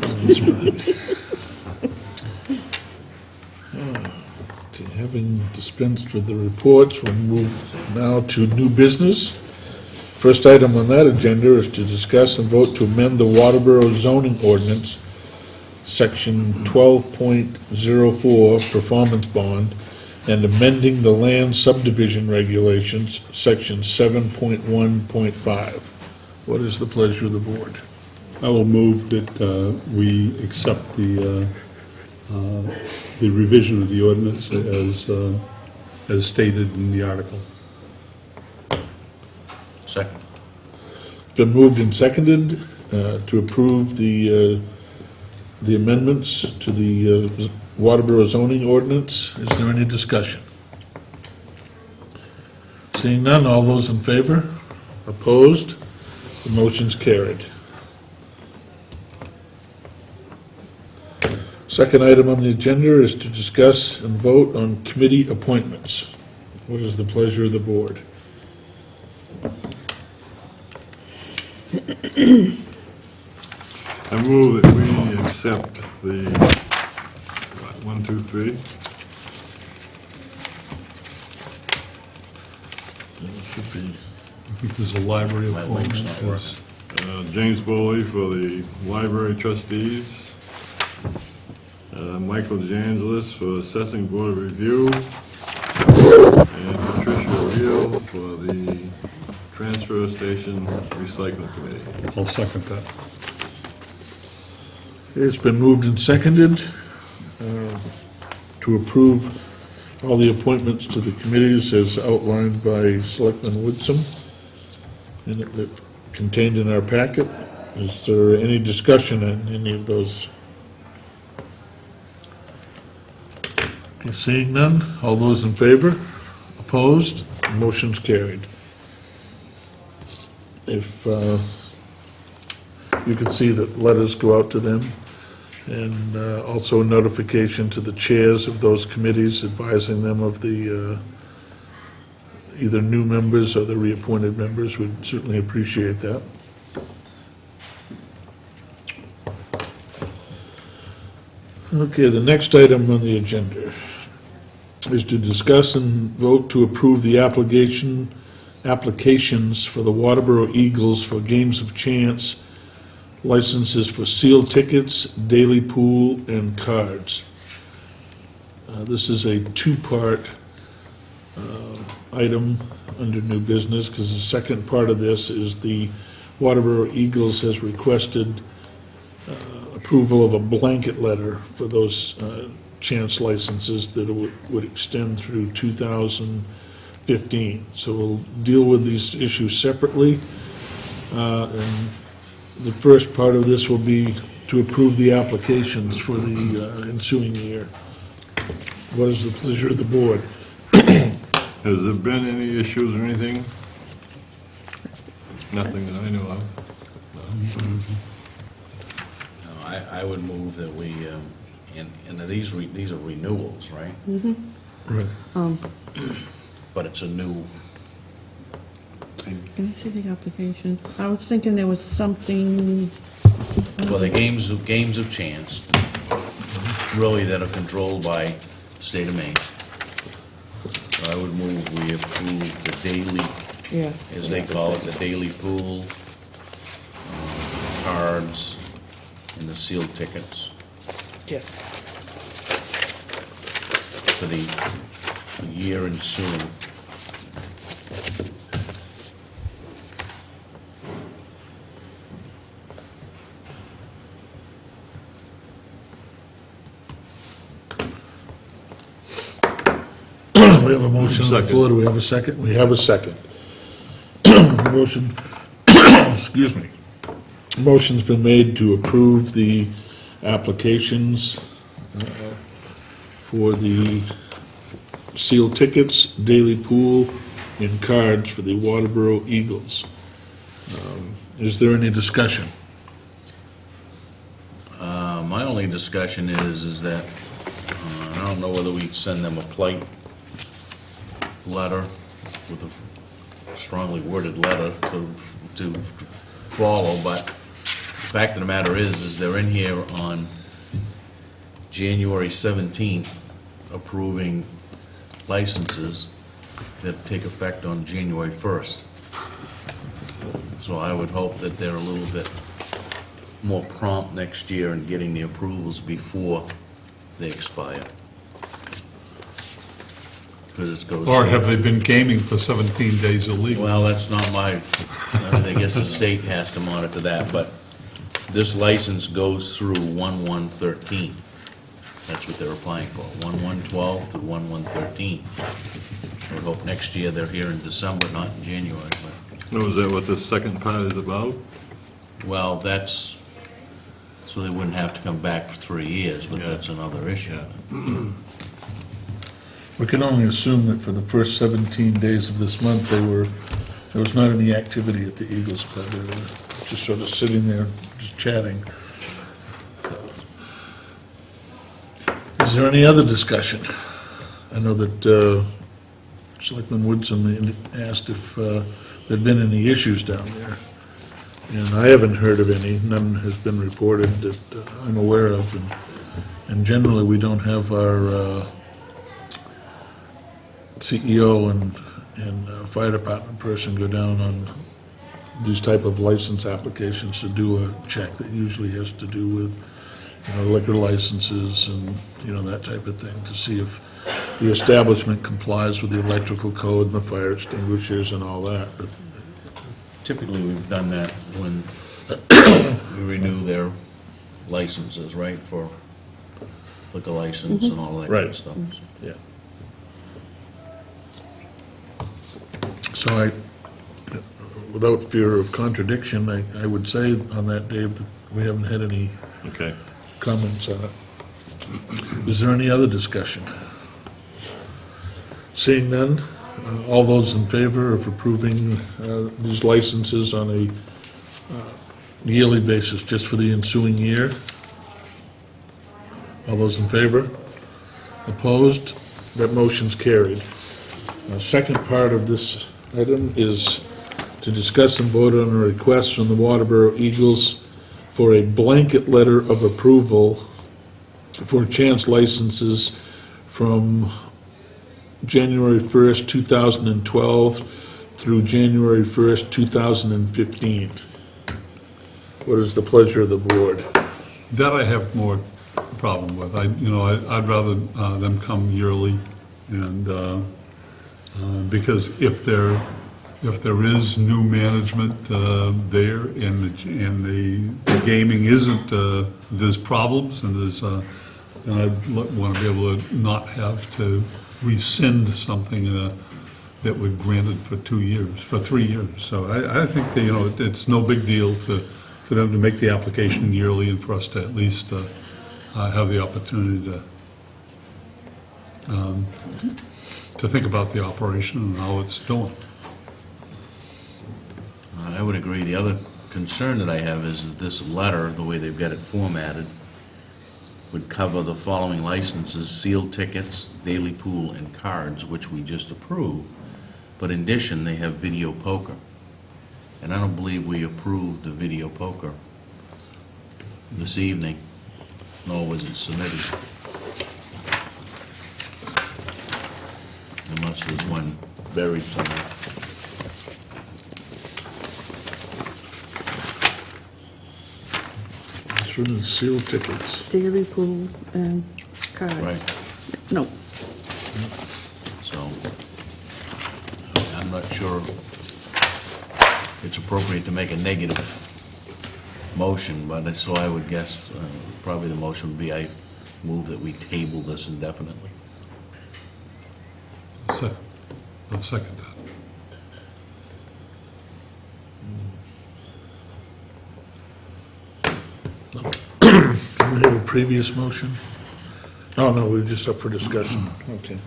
Okay, having dispensed with the reports, we'll move now to new business. First item on that agenda is to discuss and vote to amend the Waterboro Zoning Ordinance, Section 12.04, Performance Bond, and amending the Land Subdivision Regulations, Section 7.1.5. What is the pleasure of the board? I will move that we accept the revision of the ordinance as stated in the article. Second. It's been moved and seconded to approve the amendments to the Waterboro Zoning Ordinance. Is there any discussion? Seeing none, all those in favor? Opposed? The motion's carried. Second item on the agenda is to discuss and vote on committee appointments. What is the pleasure of the board? I move that we accept the, 1, 2, 3, It should be. I think there's a library My link's appointment not for working. James Bowley for the library trustees, Michael DeAngelis for assessing board of review, and Patricia O'Neill for the transfer station recycling committee. I'll second that. It's been moved and seconded to approve all the appointments to the committees as outlined by Selectman Woodson and that contained in our packet. Is there any discussion on any of those? Okay, seeing none, all those in favor? Opposed? Motion's carried. If you can see that letters go out to them, and also a notification to the chairs of those committees advising them of the either new members or the reappointed members. Would certainly appreciate that. Okay, the next item on the agenda is to discuss and vote to approve the applications for the Waterboro Eagles for games of chance, licenses for sealed tickets, daily pool, and cards. This is a two-part item under new business, because the second part of this is the Waterboro Eagles has requested approval of a blanket letter for those chance licenses that would extend through 2015. So we'll deal with these issues separately. And the first part of this will be to approve the applications for the ensuing year. What is the pleasure of the board? Has there been any issues or anything? Nothing that I know of. No, I would move that we, and these are renewals, right? Right. But it's a new, Can I see the application? I was thinking there was something, well, the games of chance, really that are controlled by the state of Maine. So I would move we approve the daily, yeah. as they call it, the daily pool, cards, and the sealed tickets Yes. for the year ensuing. We have a motion on the floor. Do we have a second? We have a second. Motion, excuse me. Motion's been made to approve the applications for the sealed tickets, daily pool, and cards for the Waterboro Eagles. Is there any discussion? My only discussion is that, I don't know whether we send them a plight letter with a strongly worded letter to follow, but the fact of the matter is they're in here on January 17th approving licenses that take effect on January 1st. So I would hope that they're a little bit more prompt next year in getting the approvals before they expire. Because it goes. Or have they been gaming for 17 days illegal? Well, that's not my, I guess the state has to monitor that, but this license goes through 1/1/13. That's what they're applying for, 1/1/12 to 1/1/13. I would hope next year they're here in December, not in January, but Oh, is that what the second part is about? Well, that's, so they wouldn't have to come back for 3 years, but that's another issue. We can only assume that for the first 17 days of this month, there was not any activity at the Eagles Club. They were just sort of sitting there, just chatting. So, is there any other discussion? I know that Selectman Woodson asked if there'd been any issues down there, and I haven't heard of any. None has been reported that I'm aware of, and generally, we don't have our CEO and fire department person go down on these type of license applications to do a check that usually has to do with, liquor licenses and, that type of thing, to see if the establishment complies with the electrical code and the fire extinguishers and all that, but Typically, we've done that when we renew their licenses, right, for liquor license and all that kind Right. of stuff. yeah. So without fear of contradiction, I would say on that, Dave, that we haven't had any Okay. comments on it. Is there any other discussion? Seeing none, all those in favor of approving these licenses on a yearly basis, just for the ensuing year? All those in favor? Opposed? That motion's carried. Second part of this item is to discuss and vote on a request from the Waterboro Eagles for a blanket letter of approval for chance licenses from January 1st, 2012 through January 1st, 2015. What is the pleasure of the board? That I have more problem with. I'd rather them come yearly, and because if there is new management there and the gaming isn't, there's problems, and then I'd want to be able to not have to rescind something that would grant it for 3 years. So I think that, it's no big deal for them to make the application yearly, and for us to at least have the opportunity to think about the operation and how it's doing. I would agree. The other concern that I have is that this letter, the way they've got it formatted, would cover the following licenses: sealed tickets, daily pool, and cards, which we just approved. But in addition, they have video poker. And I don't believe we approved the video poker this evening, nor was it submitted. Unless there's one buried somewhere. It's for the sealed tickets. Daily pool and cards. Right. No, So, I'm not sure it's appropriate to make a negative motion, but so I would guess probably the motion would be, I move that we table this indefinitely. So, I'll second that. Can we have a previous motion? Oh, no, we're just up for discussion. Okay.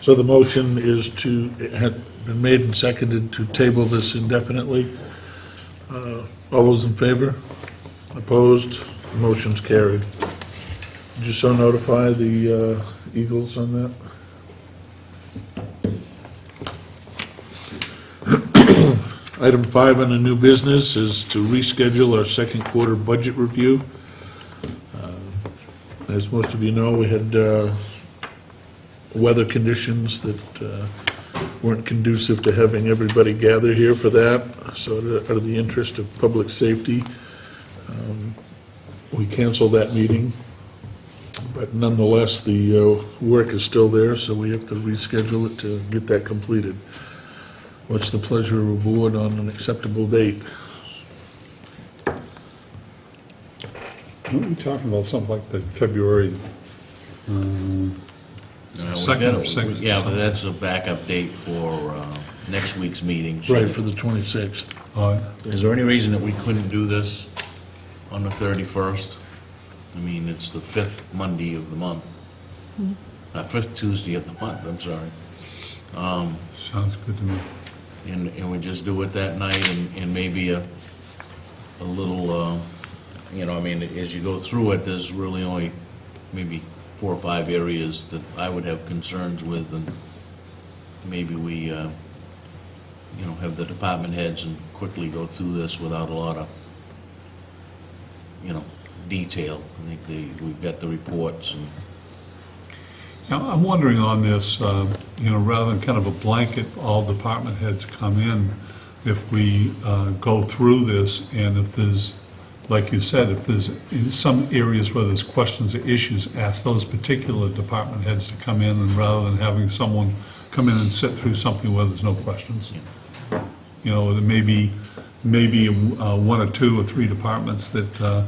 So the motion is it had been made and seconded to table this indefinitely. All those in favor? Opposed? Motion's carried. Did you so notify the Eagles on that? Item 5 on the new business is to reschedule our second quarter budget review. As most of you know, we had weather conditions that weren't conducive to having everybody gather here for that. So out of the interest of public safety, we canceled that meeting. But nonetheless, the work is still there, so we have to reschedule it to get that completed. What's the pleasure of the board on an acceptable date? Weren't we talking about something like the February? We Second or gotta- second. Yeah, but that's a backup date for next week's meeting. So Right, for the 26th. is there any reason that we couldn't do this on the 31st? I mean, it's the fifth Monday of the month. Fifth Tuesday of the month, I'm sorry. Sounds good to me. And we just do it that night and maybe a little, you know, I mean, as you go through it, there's really only maybe 4 or 5 areas that I would have concerns with, and maybe we, you know, have the department heads and quickly go through this without a lot of, you know, detail. I think we've got the reports and. Now, I'm wondering on this, you know, rather than kind of a blanket, all department heads come in, if we go through this, and if there's, like you said, if there's in some areas where there's questions or issues, ask those particular department heads to come in, and rather than having someone come in and sit through something where there's no questions. You know, there may be 1 or 2 or 3 departments that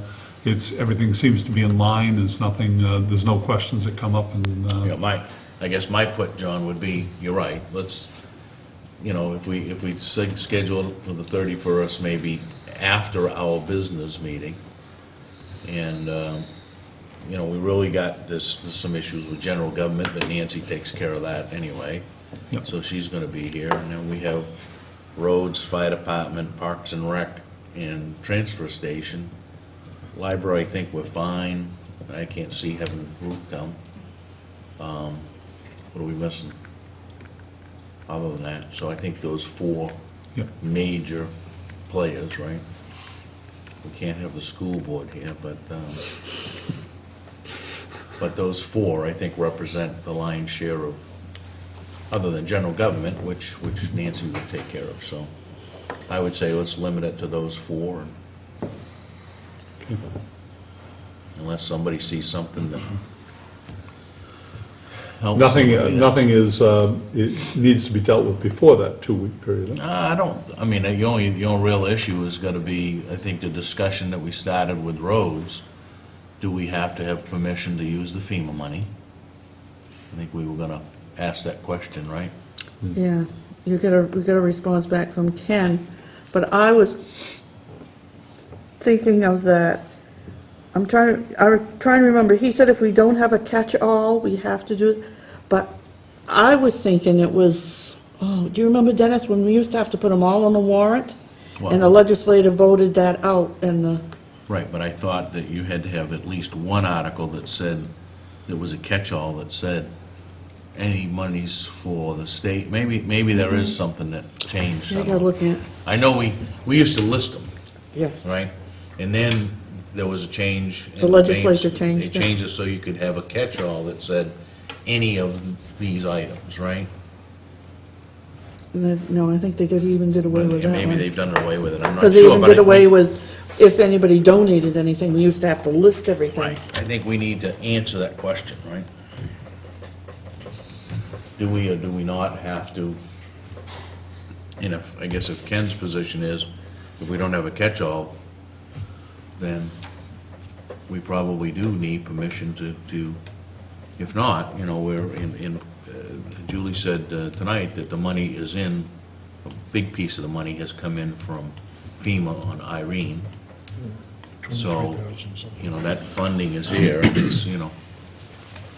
everything seems to be in line, there's nothing, there's no questions that come up, and, You know, I guess my put, John, would be, you're right, let's, you know, if we schedule it for the 31st, maybe after our business meeting, and, you know, we really got there's some issues with general government, but Nancy takes care of that anyway. Yep. So she's gonna be here, and then we have roads, fire department, parks and rec, and transfer station. Library, I think we're fine. I can't see having Ruth come. What are we missing? Other than that, so I think those 4 Yep. major players, right? We can't have the school board here, but those 4, I think, represent the lion's share of, other than general government, which Nancy would take care of, so I would say let's limit it to those 4, and unless somebody sees something that helps. nothing is, it needs to be dealt with before that 2-week period. I mean, the only real issue is gonna be, I think, the discussion that we started with roads. Do we have to have permission to use the FEMA money? I think we were gonna ask that question, right? Yeah, we got a response back from Ken, but I was thinking of that, I'm trying to remember, he said if we don't have a catch-all, we have to do, but I was thinking it was, do you remember, Dennis, when we used to have to put them all on the warrant? And the legislature voted that out, and the, Right, but I thought that you had to have at least one article that said, there was a catch-all that said, any monies for the state, maybe there is something that changed. I gotta look at, I know we used to list them, yes. right? And then there was a change. The legislature changed it. They changed it so you could have a catch-all that said any of these items, right? No, I think they even did away with that And maybe one. they've done away with it, I'm not sure. Because they even but did I away think- with, if anybody donated anything, we used to have to list everything. Right, I think we need to answer that question, right? Do we or do we not have to, and I guess if Ken's position is, if we don't have a catch-all, then we probably do need permission to, if not, you know, we're Julie said tonight that the money is in, a big piece of the money has come in from FEMA on Irene. So, you know, that funding is here, and it's, you know,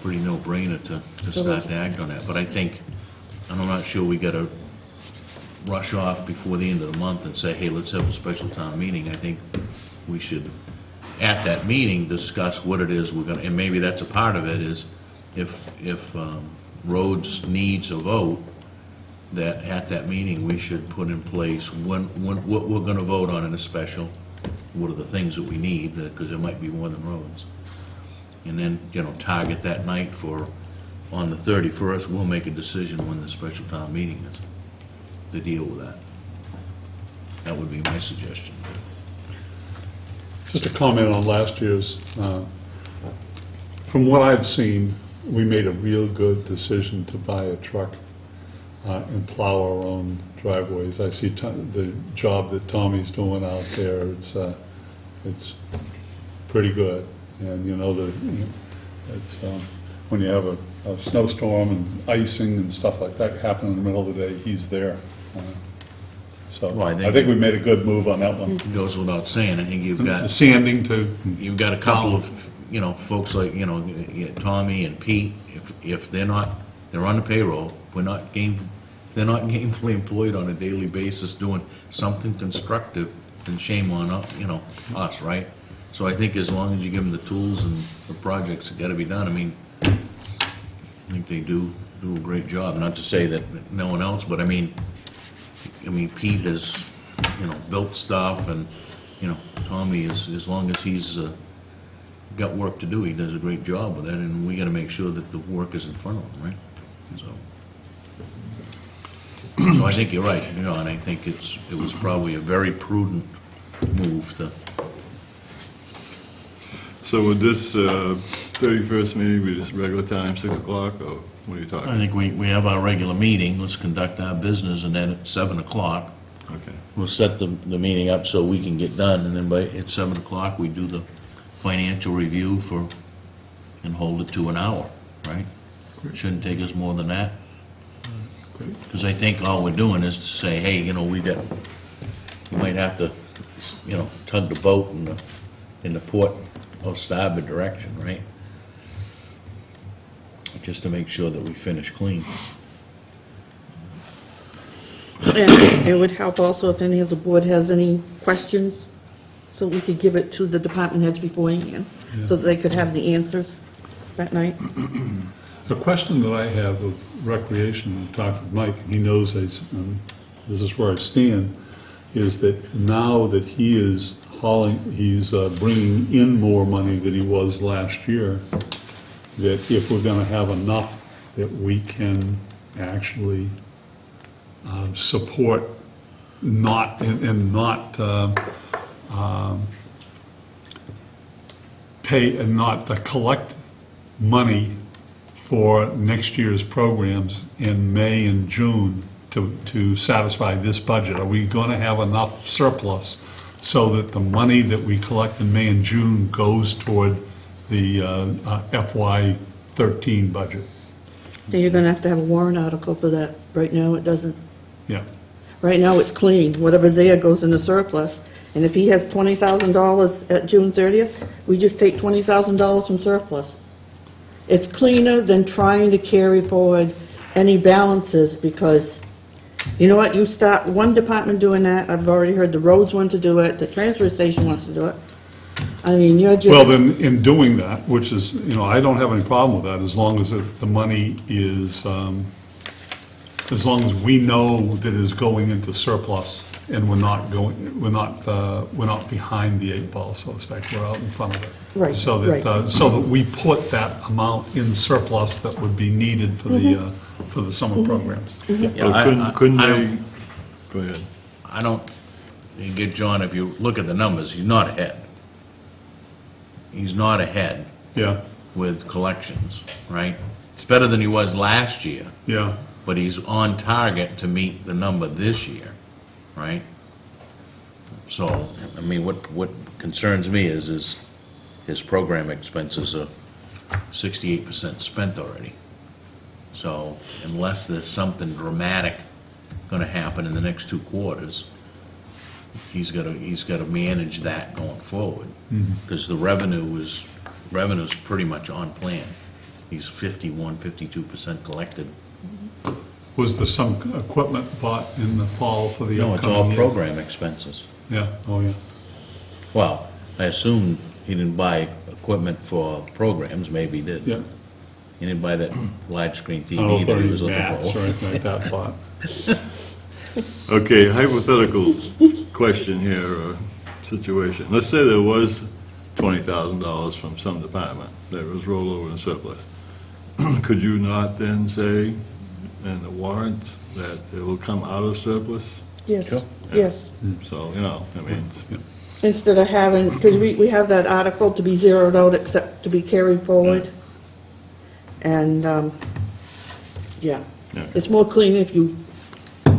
pretty no-brainer to start to act on that. But I think, and I'm not sure we gotta rush off before the end of the month and say, hey, let's have a special town meeting. I think we should, at that meeting, discuss what it is we're gonna, and maybe that's a part of it, is if roads needs a vote, that at that meeting, we should put in place what we're gonna vote on in a special, what are the things that we need, because there might be more than roads. And then, you know, target that night for, on the 31st, we'll make a decision when the special town meeting is, to deal with that. That would be my suggestion. Just a comment on last year's, from what I've seen, we made a real good decision to buy a truck and plow our own driveways. I see the job that Tommy's doing out there, it's pretty good. And you know, it's, when you have a snowstorm and icing and stuff like that happen in the middle of the day, he's there. So Well, I think- I think we made a good move on that one. Goes without saying, I think The sanding too. you've got a couple of, folks like, Tommy and Pete, if they're on the payroll, if they're not gainfully employed on a daily basis doing something constructive, then shame on, us, right? So I think as long as you give them the tools and the projects that gotta be done, I mean, I think they do a great job. Not to say that no one else, but I mean, Pete has, built stuff, and, Tommy is, as long as he's, got work to do, he does a great job with it, and we gotta make sure that the work is in front of him, right? So I think you're right, and I think it was probably a very prudent move to, So would this 31st meeting be just regular time, 6 o'clock, or what are you I talking? think we have our regular meeting, let's conduct our business, and then at 7 o'clock, Okay. we'll set the meeting up so we can get done, and then at 7 o'clock, we do the financial review and hold it to an hour, right? Shouldn't take us more than that. Because I think all we're doing is to say, hey, we might have to, tug the boat in the port or starboard direction, right? Just to make sure that we finish clean. And it would help also if any of the board has any questions, so we could give it to the department heads beforehand, so that they could have the answers that night. The question that I have of recreation, I talked with Mike, and he knows this is where I stand, is that now that he's bringing in more money than he was last year, that if we're gonna have enough that we can actually support not pay and not collect money for next year's programs in May and June to satisfy this budget? Are we going to have enough surplus so that the money that we collect in May and June goes toward the FY13 budget? Then you're gonna have to have a warrant article for that. Right now, it doesn't. Yeah. Right now, it's clean. Whatever's there goes in the surplus. And if he has $20,000 at June 30th, we just take $20,000 from surplus. It's cleaner than trying to carry forward any balances, because, you know what, you start one department doing that, I've already heard the roads want to do it, the transfer station wants to do it. I mean, you're just. Well, then, in doing that, which is, I don't have any problem with that, as long as the money is, as long as we know that it's going into surplus, and we're not behind the 8 ball, so to speak, we're out in front of it. Right, So that, right. so that we put that amount in surplus that would be needed for the summer programs. Yeah, Well, couldn't I they, don't- go ahead. I don't, you get John, if you look at the numbers, he's not ahead. He's not ahead Yeah, with collections, right? It's better than he was last year, yeah. but he's on target to meet the number this year, right? So, I mean, what concerns me is his program expenses are 68% spent already. So unless there's something dramatic gonna happen in the next 2 quarters, he's gotta manage that going forward. Because the revenue's pretty much on plan. He's 52% collected. Was there some equipment bought in the fall for the No, it's all upcoming year? program expenses. Yeah, oh, yeah. Well, I assume he didn't buy equipment for programs, maybe he did. Yeah. He didn't buy that large screen I don't know TV if that there he are was any looking mats or for. anything like that bought. Okay, hypothetical question here, or situation. Let's say there was $20,000 from some department that was rolled over in surplus. Could you not then say in the warrant that it will come out of surplus? Yes, Sure. yes. So, I mean, Instead of having, because we have that article to be zeroed out except to be carried forward. And, yeah, Yeah. it's more clean if you,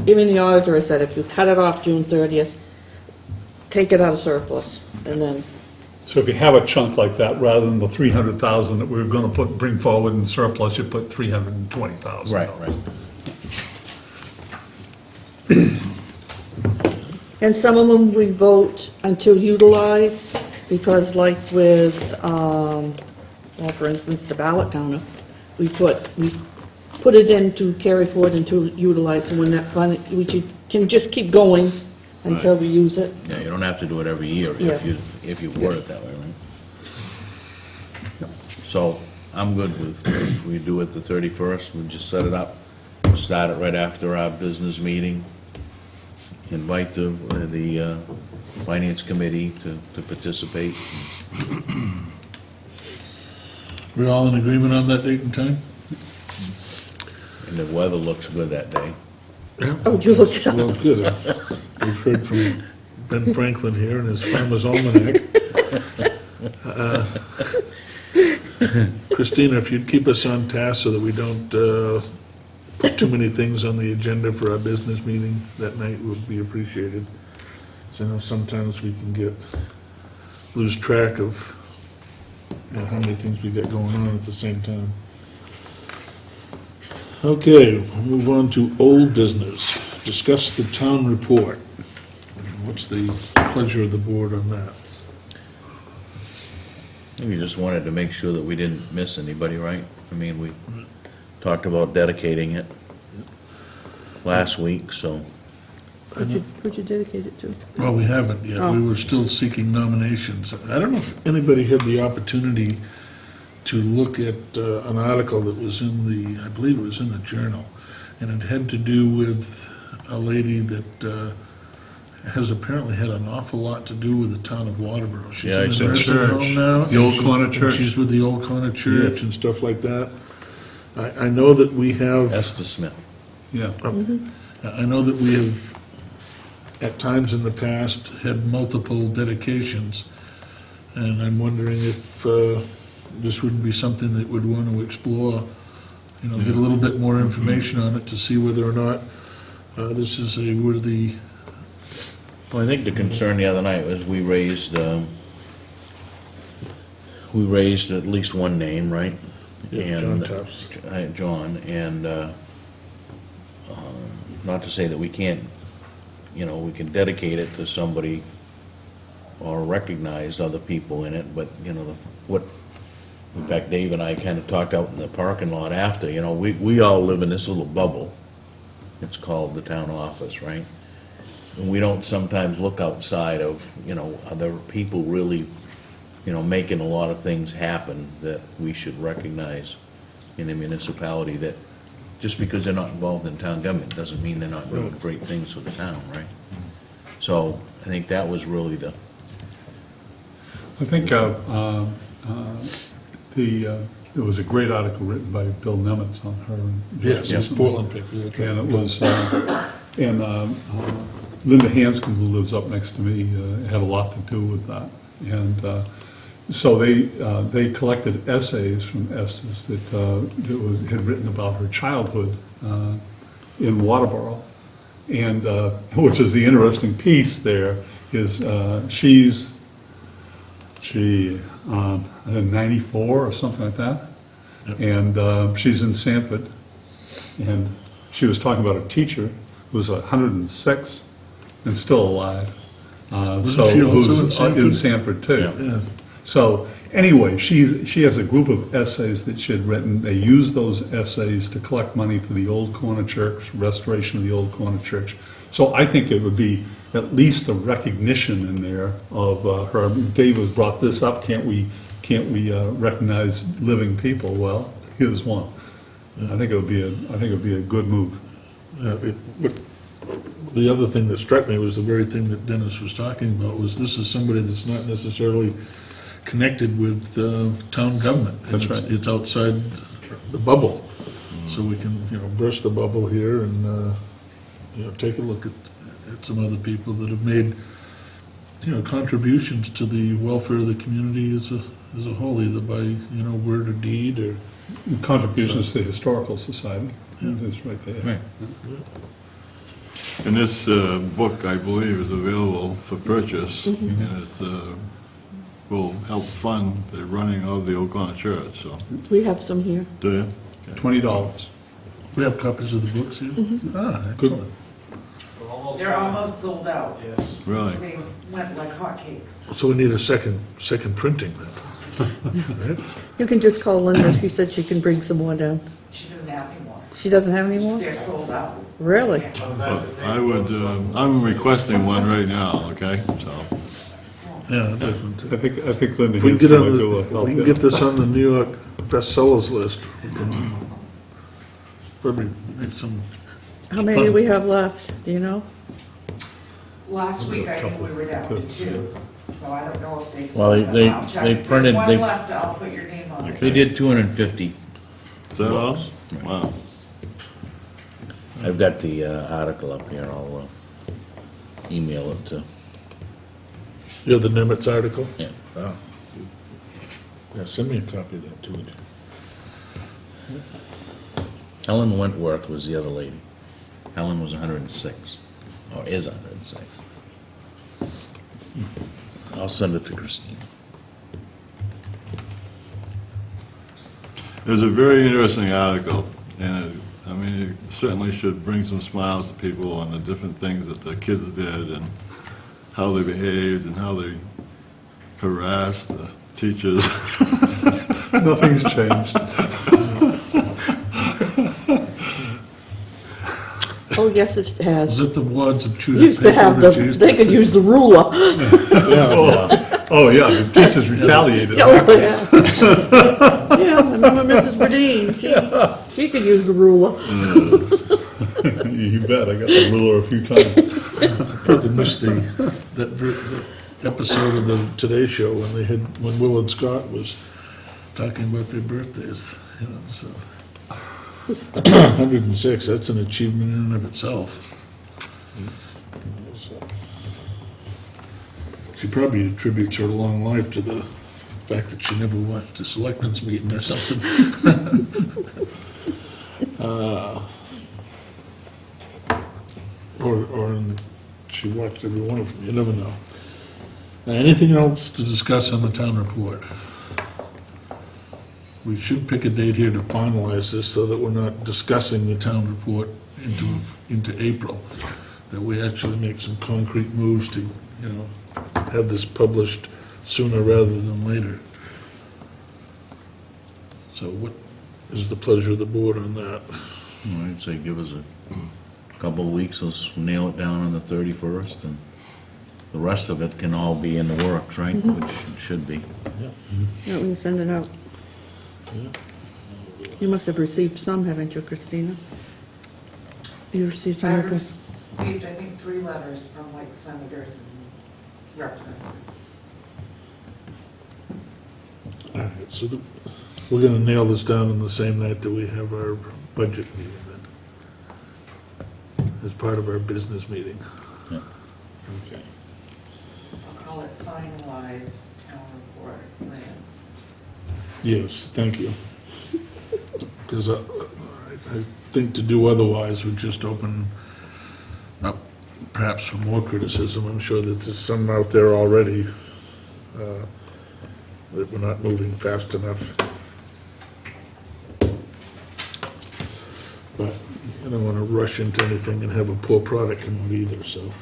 even the auditor has said, if you cut it off June 30th, take it out of surplus, and then, So if you have a chunk like that, rather than the 300,000 that we were gonna bring forward in surplus, you put 320,000. Right, right. And some of them we vote until utilized, because like with, well, for instance, the ballot counter, we put it in to carry forward until utilized, and when that fund, we can just keep going until we use it. Yeah, you don't have to do it every year Yeah. if you word it that way, right? So, I'm good with, if we do it the 31st, we just set it up, we'll start it right after our business meeting, invite the finance committee to participate. We're all in agreement on that date and time? And the weather looks good that day. Oh, you looked it up. Well, good. We've heard from Ben Franklin here and his Farmer's Almanac. Christina, if you'd keep us on task so that we don't put too many things on the agenda for our business meeting that night, would be appreciated. So I know sometimes we can lose track of how many things we got going on at the same time. Okay, we'll move on to old business. Discuss the town report. What's the pleasure of the board on that? We just wanted to make sure that we didn't miss anybody, right? I mean, we talked about dedicating it last week, so. Who'd you dedicate it to? Well, we haven't yet. We were still seeking nominations. I don't know if anybody had the opportunity to look at an article that was in I believe it was in the Journal, and it had to do with a lady that has apparently had an awful lot to do with the town of Waterboro. She's Yeah, in it's a a nursing church. home now. The Old and Corner and Church. She's with the Old Corner Church and stuff like that. I know that we have... Esther Smith. Yeah. I know that we have, at times in the past, had multiple dedications, and I'm wondering if this wouldn't be something that we'd want to explore, get a little bit more information on it to see whether or not this is a worthy... Well, I think the concern the other night was we raised at least one name, right? Yeah, John And Tufts. John, and not to say that we can't, we can dedicate it to somebody or recognize other people in it, but, in fact, Dave and I kind of talked out in the parking lot after, we all live in this little bubble. It's called the town office, right? And we don't sometimes look outside of, are there people really, making a lot of things happen that we should recognize in a municipality, that just because they're not involved in town government doesn't mean they're not doing great things for the town, right? So I think that was really I think there was a great article written by Bill Nemitz on her. Yes, it's Portland paper. That's right. And it was, Linda Hanscom, who lives up next to me, had a lot to do with that. And so they collected essays from Estes that had written about her childhood in Waterboro. And which is the interesting piece there is she's 94 or something like that. Yep. And she's in Sanford. And she was talking about a teacher who was 106 and still alive. Wasn't she also in Sanford? too. Yeah. So anyway, she has a group of essays that she had written. They used those essays to collect money for the Old Corner Church, restoration of the Old Corner Church. So I think it would be at least a recognition in there of her. David brought this up. Can't we recognize living people? Well, here's one. I think it would be a good move. But the other thing that struck me was the very thing that Dennis was talking about, was this is somebody that's not necessarily connected with town government. And That's right. It's outside the bubble. So we can, burst the bubble here and, take a look at some other people that have made, contributions to the welfare of the community as a whole, either by, word or deed or... Contributions to the Historical Society. It's right there. Right. And this book, I believe, is available for purchase, and it will help fund the running of the Old Corner Church, so. We have some here. Do you? $20. We have copies of the books here? Ah, excellent. The almost. They're almost sold out. Yes. Really? They went like hotcakes. So we need a second printing then. Right? You can just call Linda, she said she can bring some more down. She doesn't have any more. She doesn't have any more? They're sold out. Really? Yeah. I would, I'm requesting one right now, okay? So, Yeah, definitely. I think Linda If we can Hanson get on might the, do a if help we can there. get this on the New York bestsellers list, we can probably make some, How many do we have left, do you know? Last week, I think we were down to 2, so I don't know if they've Well, sold them. they- I'll check. they If printed- There's they- one left, I'll put your name on it. They did 250. is that all? Wow. I've got the article up here, I'll email it to, you have the Nimitz article? yeah. Oh. Yeah, send me a copy of that too. Helen Wentworth was the other lady. Helen was 106, or is 106. I'll send it to Christine. It was a very interesting article, and I mean, it certainly should bring some smiles to people on the different things that the kids did and how they behaved and how they harassed the teachers. Nothing's changed. Oh, yes, it Is has. it the wads of chewed Used to paper have that you used to they could see? use the ruler. Oh, yeah, the teachers retaliated. Oh, yeah. Yeah, I remember Mrs. Burdine, she could use the ruler. You bet, I got the ruler a few times. Probably missed the episode of the Today Show when Will and Scott was talking about their birthdays, you know, so. 106, that's an achievement in and of itself. She probably attributes her long life to the fact that she never watched a selectmen's meeting or something. Or she watched every one of them, you never know. Anything else to discuss on the town report? We should pick a date here to finalize this so that we're not discussing the town report into April, that we actually make some concrete moves to, you know, have this published sooner rather than later. So what is the pleasure of the board on that? I'd say give us a couple of weeks, let's nail it down on the 31st, and the rest of it can all be in the works, right? Which it should be. Yeah, we can send it out. You must have received some, haven't you, Christina? You received some? I've requests? received, I think, 3 letters from like senators and representatives. All right, so we're gonna nail this down on the same night that we have our budget meeting then, as part of our business meeting. Yeah. Okay. I'll call it finalized town report plans. Yes, thank you. Because I think to do otherwise would just open up perhaps for more criticism. I'm sure that there's some out there already that we're not moving fast enough. But I don't want to rush into anything and have a poor product come out either, so.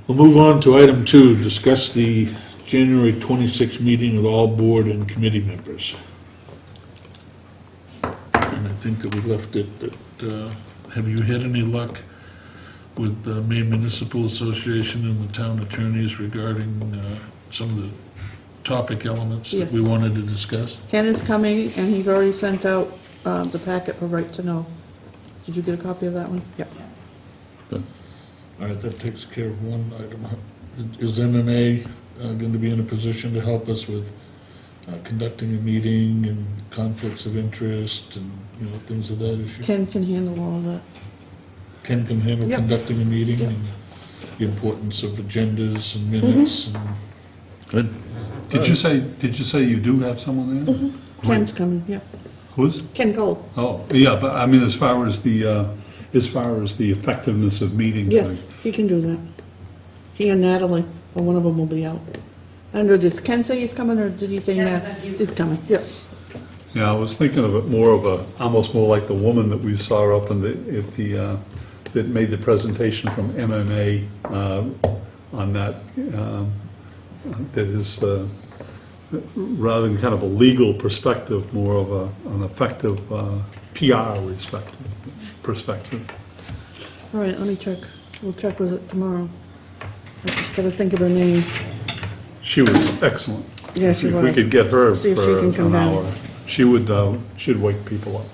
We'll move on to item 2, discuss the January 26th meeting with all board and committee members. And I think that we left it that, have you had any luck with the Maine Municipal Association and the town attorneys regarding some of the topic elements that we Yes. wanted to discuss? Ken is coming, and he's already sent out the packet for right to know. Did you get a copy of that one? Yep. All right, that takes care of one item. Is MMA going to be in a position to help us with conducting a meeting and conflicts of interest and, you know, things of that issue? Ken can handle all of that. Ken can handle Yep. conducting a meeting and the importance of agendas and minutes and... Good. Did you say you do have someone there? Ken's coming, yep. Who's? Ken Cole. Oh, yeah, but I mean, as far as the effectiveness of meetings. Yes, he can do that. He and Natalie, or one of them will be out. I don't know, did Ken say he's coming, or did he say Ken Nat? said he was He's coming, yep. Yeah, I was thinking of it more of almost more like the woman that we saw up in at the that made the presentation from MMA on that, that is, rather than kind of a legal perspective, more of an effective PR perspective. All right, let me check. We'll check with it tomorrow. I gotta think of her name. She was excellent. Yeah, she If we was. could get her See if she for can come an down. hour, she'd wake people up.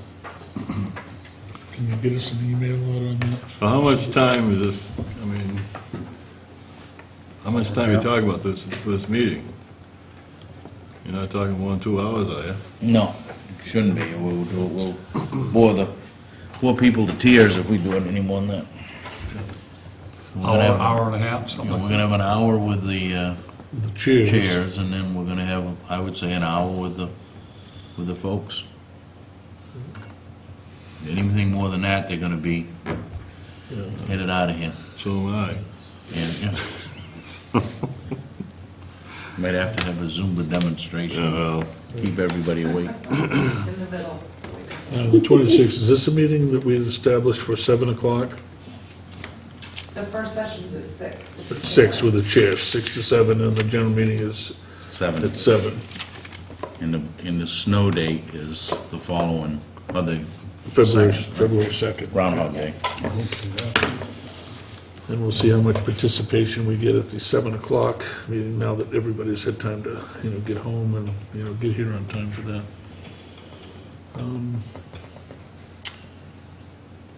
Can you get us an email out on that? Well, how much time is this, I mean, how much time are you talking about this, for this meeting? You're not talking more than 2 hours, are you? No, shouldn't be. We'll bore people to tears if we do it any more than that. We're gonna have- Hour and a half, You something know, like we're that. gonna have an hour with the The chairs. chairs, and then we're gonna have, I would say, an hour with the folks. Anything more than that, they're gonna be headed out of here. So am I. And, yeah. Might have to have a Zumba demonstration, Yeah, well, keep everybody awake. In the middle. The 26th, is this a meeting that we established for 7 o'clock? The first session's at 6. 6 with the chairs, 6 to 7, and the general meeting is at 7. 7. And the snow date is the following, or the February Second. 2nd. Groundhog Day. And we'll see how much participation we get at the 7 o'clock meeting, now that everybody's had time to, get home and, get here on time for that.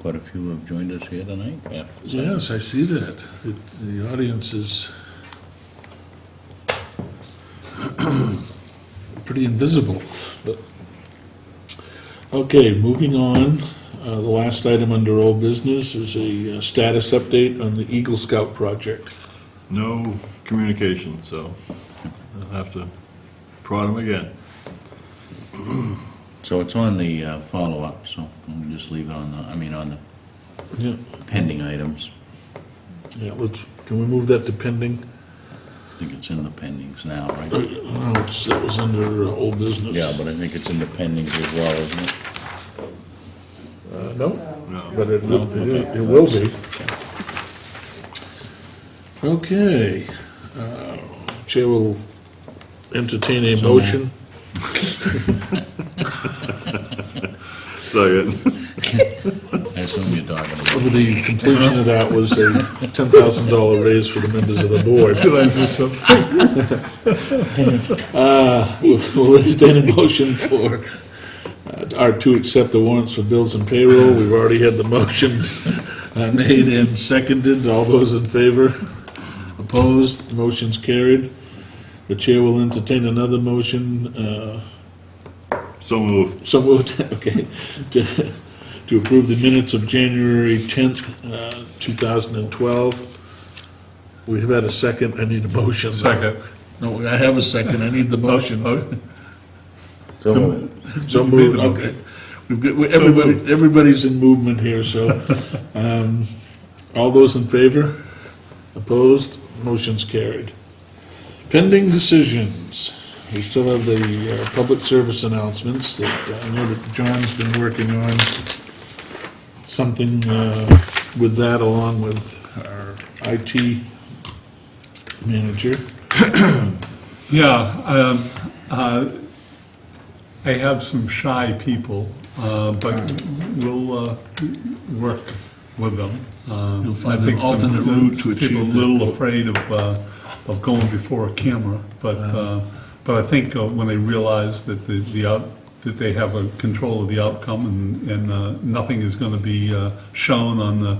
Quite a few have joined us here tonight. After seven. Yes, I see that. The audience is pretty invisible, but, okay, moving on. The last item under old business is a status update on the Eagle Scout project. no communication, so I'll have to prod them again. So it's on the follow-up, so we'll just leave it on the Yeah, pending items. yeah, can we move that to pending? I think it's in the pendings now, right? Well, that was under old business. Yeah, but I think it's in the pendings as well, isn't it? No, No. but it will be. Okay, Chair will entertain a So motion. Second. I assume you're talking about. Over the completion of that was a $10,000 raise for the members of the board. Should I do something? We'll entertain a motion for, to accept the warrants for bills and payroll. We've already had the motion made and seconded. All those in favor? Opposed? Motion's carried. The chair will entertain another motion, So moved. so moved, okay, to approve the minutes of January 10th, 2012. We've had a second, I need a motion. Second. No, I have a second, I need the motion. So, So moved, okay. Everybody's in movement here, so, all those in favor? Opposed? Motion's carried. Pending decisions. We still have the public service announcements that I know that John's been working on something with that, along with our IT manager. Yeah, I have some shy people, but we'll work with them. You'll find I think an alternate some route to People achieve a little that. afraid of going before a camera, but I think when they realize that that they have a control of the outcome and nothing is going to be shown on the,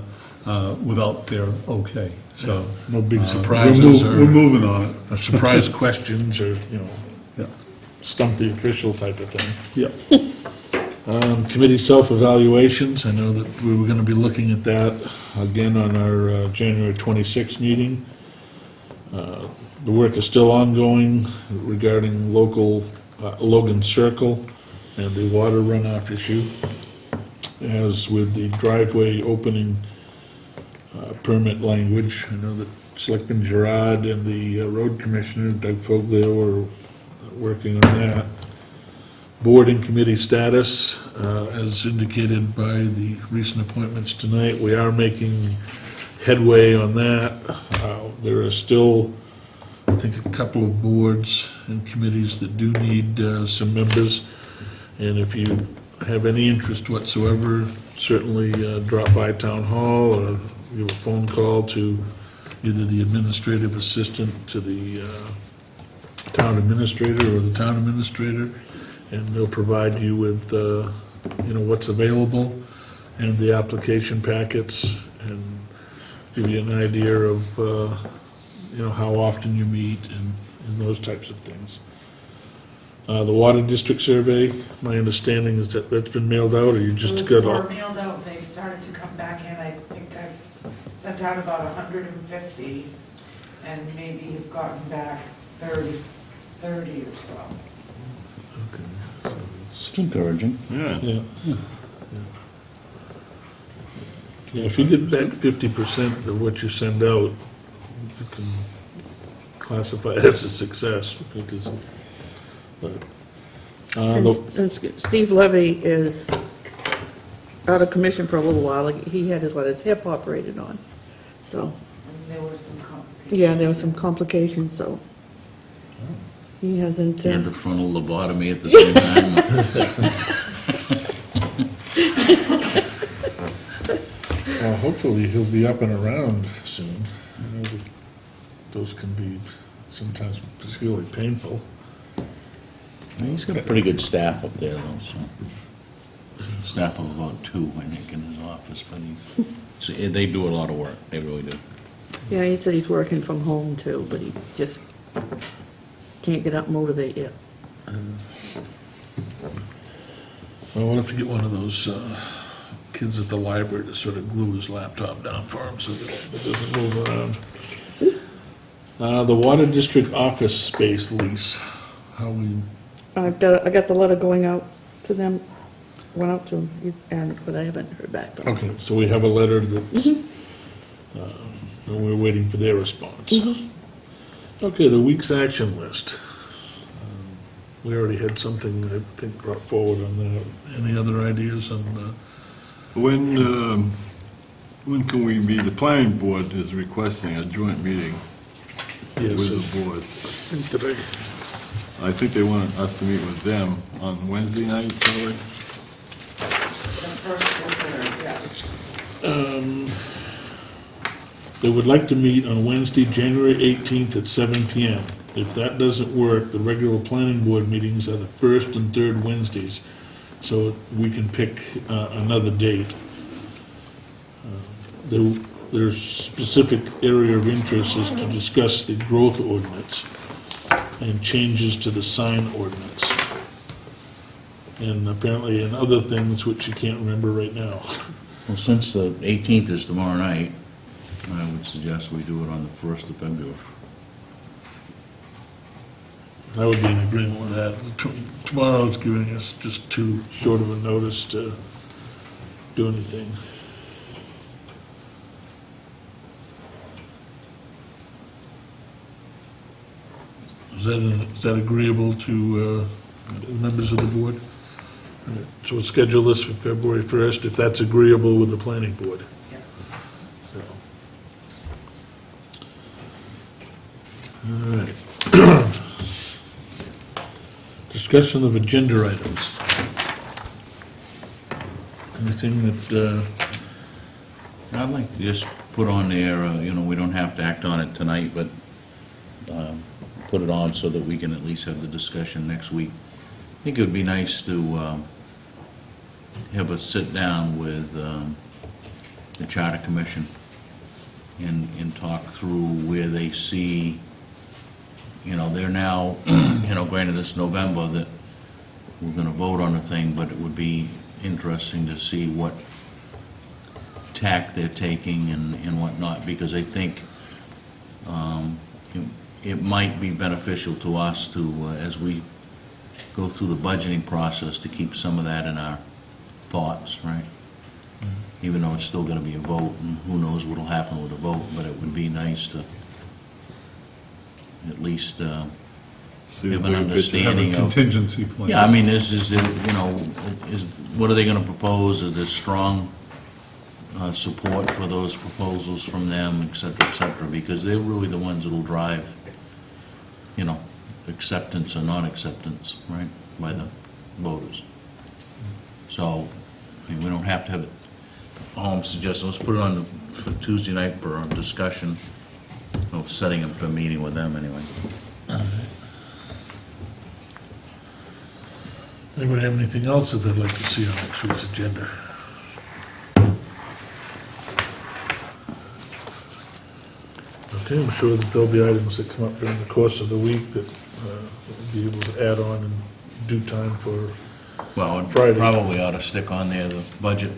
without their okay, so. No big we're surprises We're or moving on it. surprise questions or, Yeah. stump the official type of thing. Yeah. Committee self-evaluations, I know that we were gonna be looking at that again on our January 26th meeting. The work is still ongoing regarding local, Logan Circle and the water runoff issue. As with the driveway opening permit language, I know that Selectman Gerard and the road commissioner, Doug Foglio, are working on that. Board and committee status, as indicated by the recent appointments tonight, we are making headway on that. There are still, I think, a couple of boards and committees that do need some members. And if you have any interest whatsoever, certainly drop by Town Hall or give a phone call to either the administrative assistant to the town administrator or the town administrator, and they'll provide you with, what's available and the application packets, and give you an idea of, how often you meet and those types of things. The Water District Survey, my understanding is that that's been mailed out, or you just got Those all? were mailed out, they've started to come back in, I think I've sent out about 150, and maybe have gotten back 30 or so. Okay, so it's- It's encouraging. Yeah. Yeah. Yeah, if you get back 50% of what you send out, you can classify it as a success, because, but, And Steve Levy is out of commission for a little while. Like, he had his hip operated on, so, And there were some complications. yeah, there were some complications, so he hasn't, And the frontal lobotomy at the same time. well, hopefully he'll be up and around soon. I know that those can be sometimes particularly painful. He's got a pretty good staff up there, though, so. Staff of about 2, I think, in his office, but they do a lot of work, they really do. yeah, he said he's working from home too, but he just can't get up and motivate yet. Well, we'll have to get one of those kids at the library to sort of glue his laptop down for him so that it doesn't move around. The Water District office space lease, how we, I got the letter going out to them, went out to them, but I haven't heard back from them. okay, so we have a letter that, and we're waiting for their response. Okay, the week's action list. We already had something, I think, brought forward on that. Any other ideas on the? When can we be, the planning board is requesting a joint meeting Yes, with the board. today. I think they want us to meet with them on Wednesday night, probably. The first and third, yeah. They would like to meet on Wednesday, January 18th at 7 PM. If that doesn't work, the regular planning board meetings are the first and third Wednesdays, so we can pick another date. Their specific area of interest is to discuss the growth ordinance and changes to the sign ordinance. And apparently in other things which you can't remember right now. Well, since the 18th is tomorrow night, I would suggest we do it on the 1st of February. I would be in agreement with that. Tomorrow's giving us just too short of a notice to do anything. Is that agreeable to the members of the board? All right, so we'll schedule this for February 1st, if that's agreeable with the planning board. Yeah. So. All right. Discussion of agenda items. Anything that, I'd like to just put on there, we don't have to act on it tonight, but put it on so that we can at least have the discussion next week. I think it would be nice to have a sit-down with the Charter Commission and talk through where they see, they're now, granted it's November that we're going to vote on a thing, but it would be interesting to see what tack they're taking and whatnot, because I think it might be beneficial to us to, as we go through the budgeting process, to keep some of that in our thoughts, right? Even though it's still going to be a vote, and who knows what'll happen with a vote, but it would be nice to at least See have the an bigger picture. Have a understanding of. contingency plan. Yeah, I mean, what are they gonna propose? Is there strong support for those proposals from them, et cetera, because they're really the ones that'll drive, acceptance or non-acceptance, right, by the voters. So, I mean, we don't have to have it, all I'm suggesting, let's put it on for Tuesday night for a discussion of setting up a meeting with them anyway. Anybody have anything else that they'd like to see on next week's agenda? Okay, I'm sure that there'll be items that come up during the course of the week that we'll be able to add on in due time for, Well, and Friday. probably ought to stick on there the budget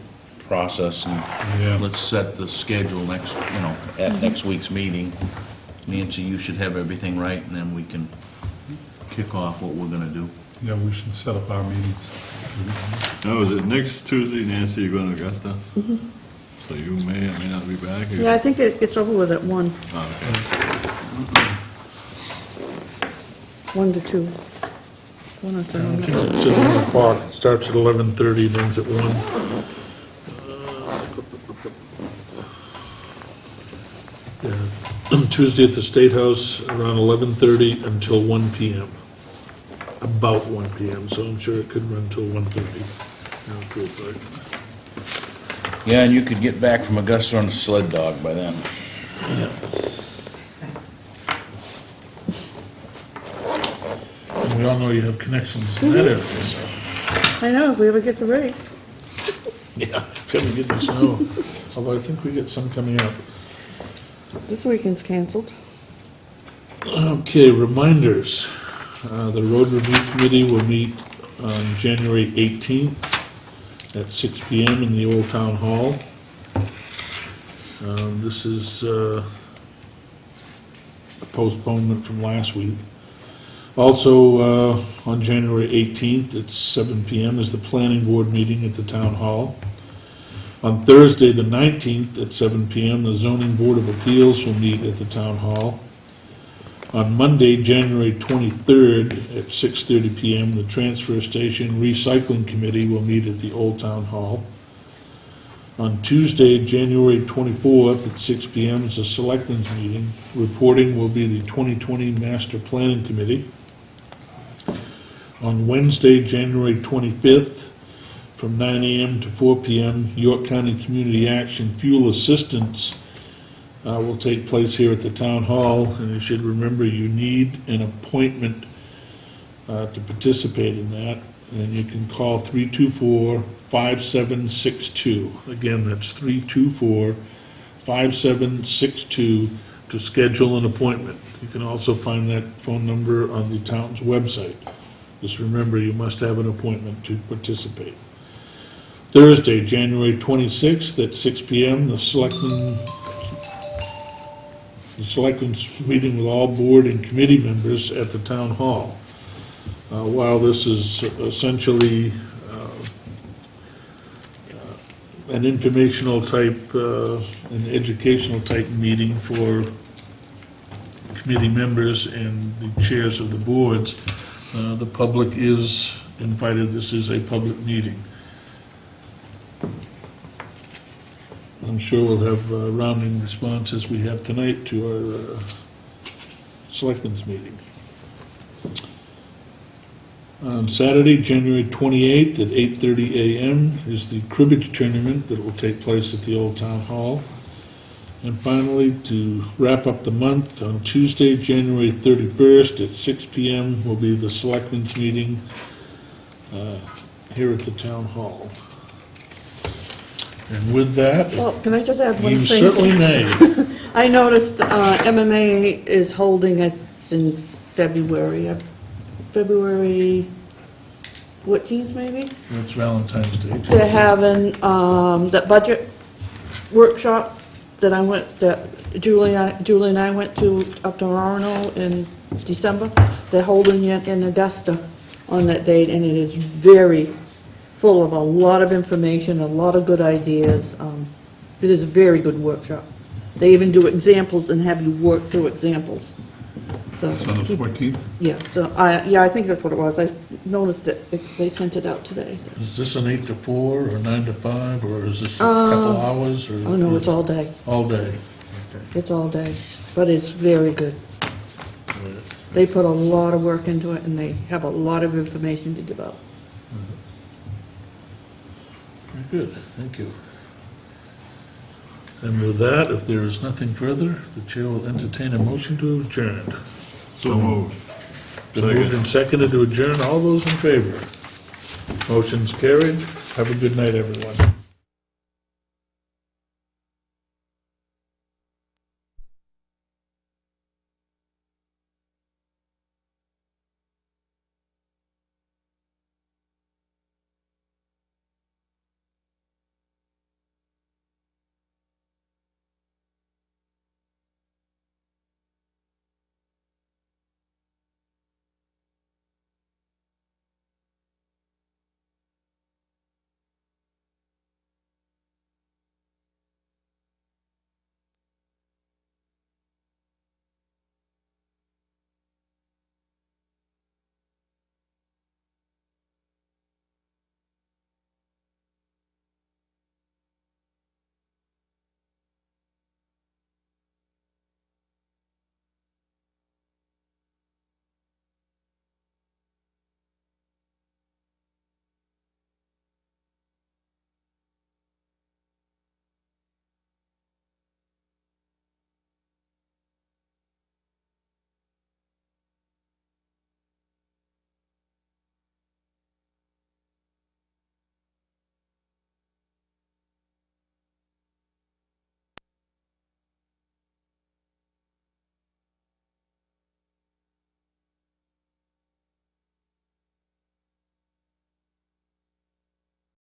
process, Yeah. and let's set the schedule next, at next week's meeting. Nancy, you should have everything right, and then we can kick off what we're gonna do. Yeah, we should set up our meetings. Now, is it next Tuesday, Nancy, you're going to Augusta? So you may or may not be back? or- Yeah, I think it's over with at 1, Oh, okay. 1 to 2. 1 or 2. it's at 1 o'clock, it starts at 11:30, and ends at 1. Yeah. Tuesday at the State House, around 11:30 until 1 PM. About 1 PM, so I'm sure it could run till 1:30. Yeah, and you could get back from Augusta on a sled dog by then. And we all know you have connections in that area, so. I know, if we ever get the race. Yeah, couldn't get the snow, although I think we get some coming up. This weekend's canceled. Okay, reminders. The road review committee will meet on January 18th at 6 PM in the Old Town Hall. This is a postponement from last week. Also, on January 18th at 7 PM is the planning board meeting at the Town Hall. On Thursday, the 19th at 7 PM, the zoning board of appeals will meet at the Town Hall. On Monday, January 23rd at 6:30 PM, the transfer station recycling committee will meet at the Old Town Hall. On Tuesday, January 24th at 6 PM is a selectmen's meeting. Reporting will be the 2020 Master Planning Committee. On Wednesday, January 25th, from 9 AM to 4 PM, York County Community Action Fuel Assistance will take place here at the Town Hall, and you should remember you need an appointment to participate in that, and you can call 324-5762. Again, that's 324-5762 to schedule an appointment. You can also find that phone number on the town's website. Just remember, you must have an appointment to participate. Thursday, January 26th at 6 PM, the Selectmen's meeting with all board and committee members at the Town Hall. While this is essentially an informational type, an educational type meeting for committee members and the chairs of the boards, the public is invited. This is a public meeting. I'm sure we'll have a rounding response as we have tonight to our selectmen's meeting. On Saturday, January 28th at 8:30 AM is the cribbage tournament that will take place at the Old Town Hall. And finally, to wrap up the month, on Tuesday, January 31st at 6 PM will be the selectmen's meeting here at the Town Hall. And with that, Well, can I just add one you thing? certainly may. I noticed MMA is holding it in February, February 14th maybe? It's Valentine's Day. They're having that budget workshop that Julie and I went to up to Roanoke in December. They're holding it in Augusta on that date, and it is very full of a lot of information, a lot of good ideas. It is a very good workshop. They even do examples and have you work through examples So, It's on the keep- 14th? yeah, so I think that's what it was. I noticed it, they sent it out today. Is this an 8 to 4 or 9 to 5, or is this a couple hours, or? Oh, no, it's all day. All day? It's all day, but it's very good. They put a lot of work into it, and they have a lot of information to give out. Very good, thank you. And with that, if there is nothing further, the chair will entertain a motion to adjourn. So moved. Been moved and seconded to adjourn. All those in favor? Motion's carried. Have a good night, everyone.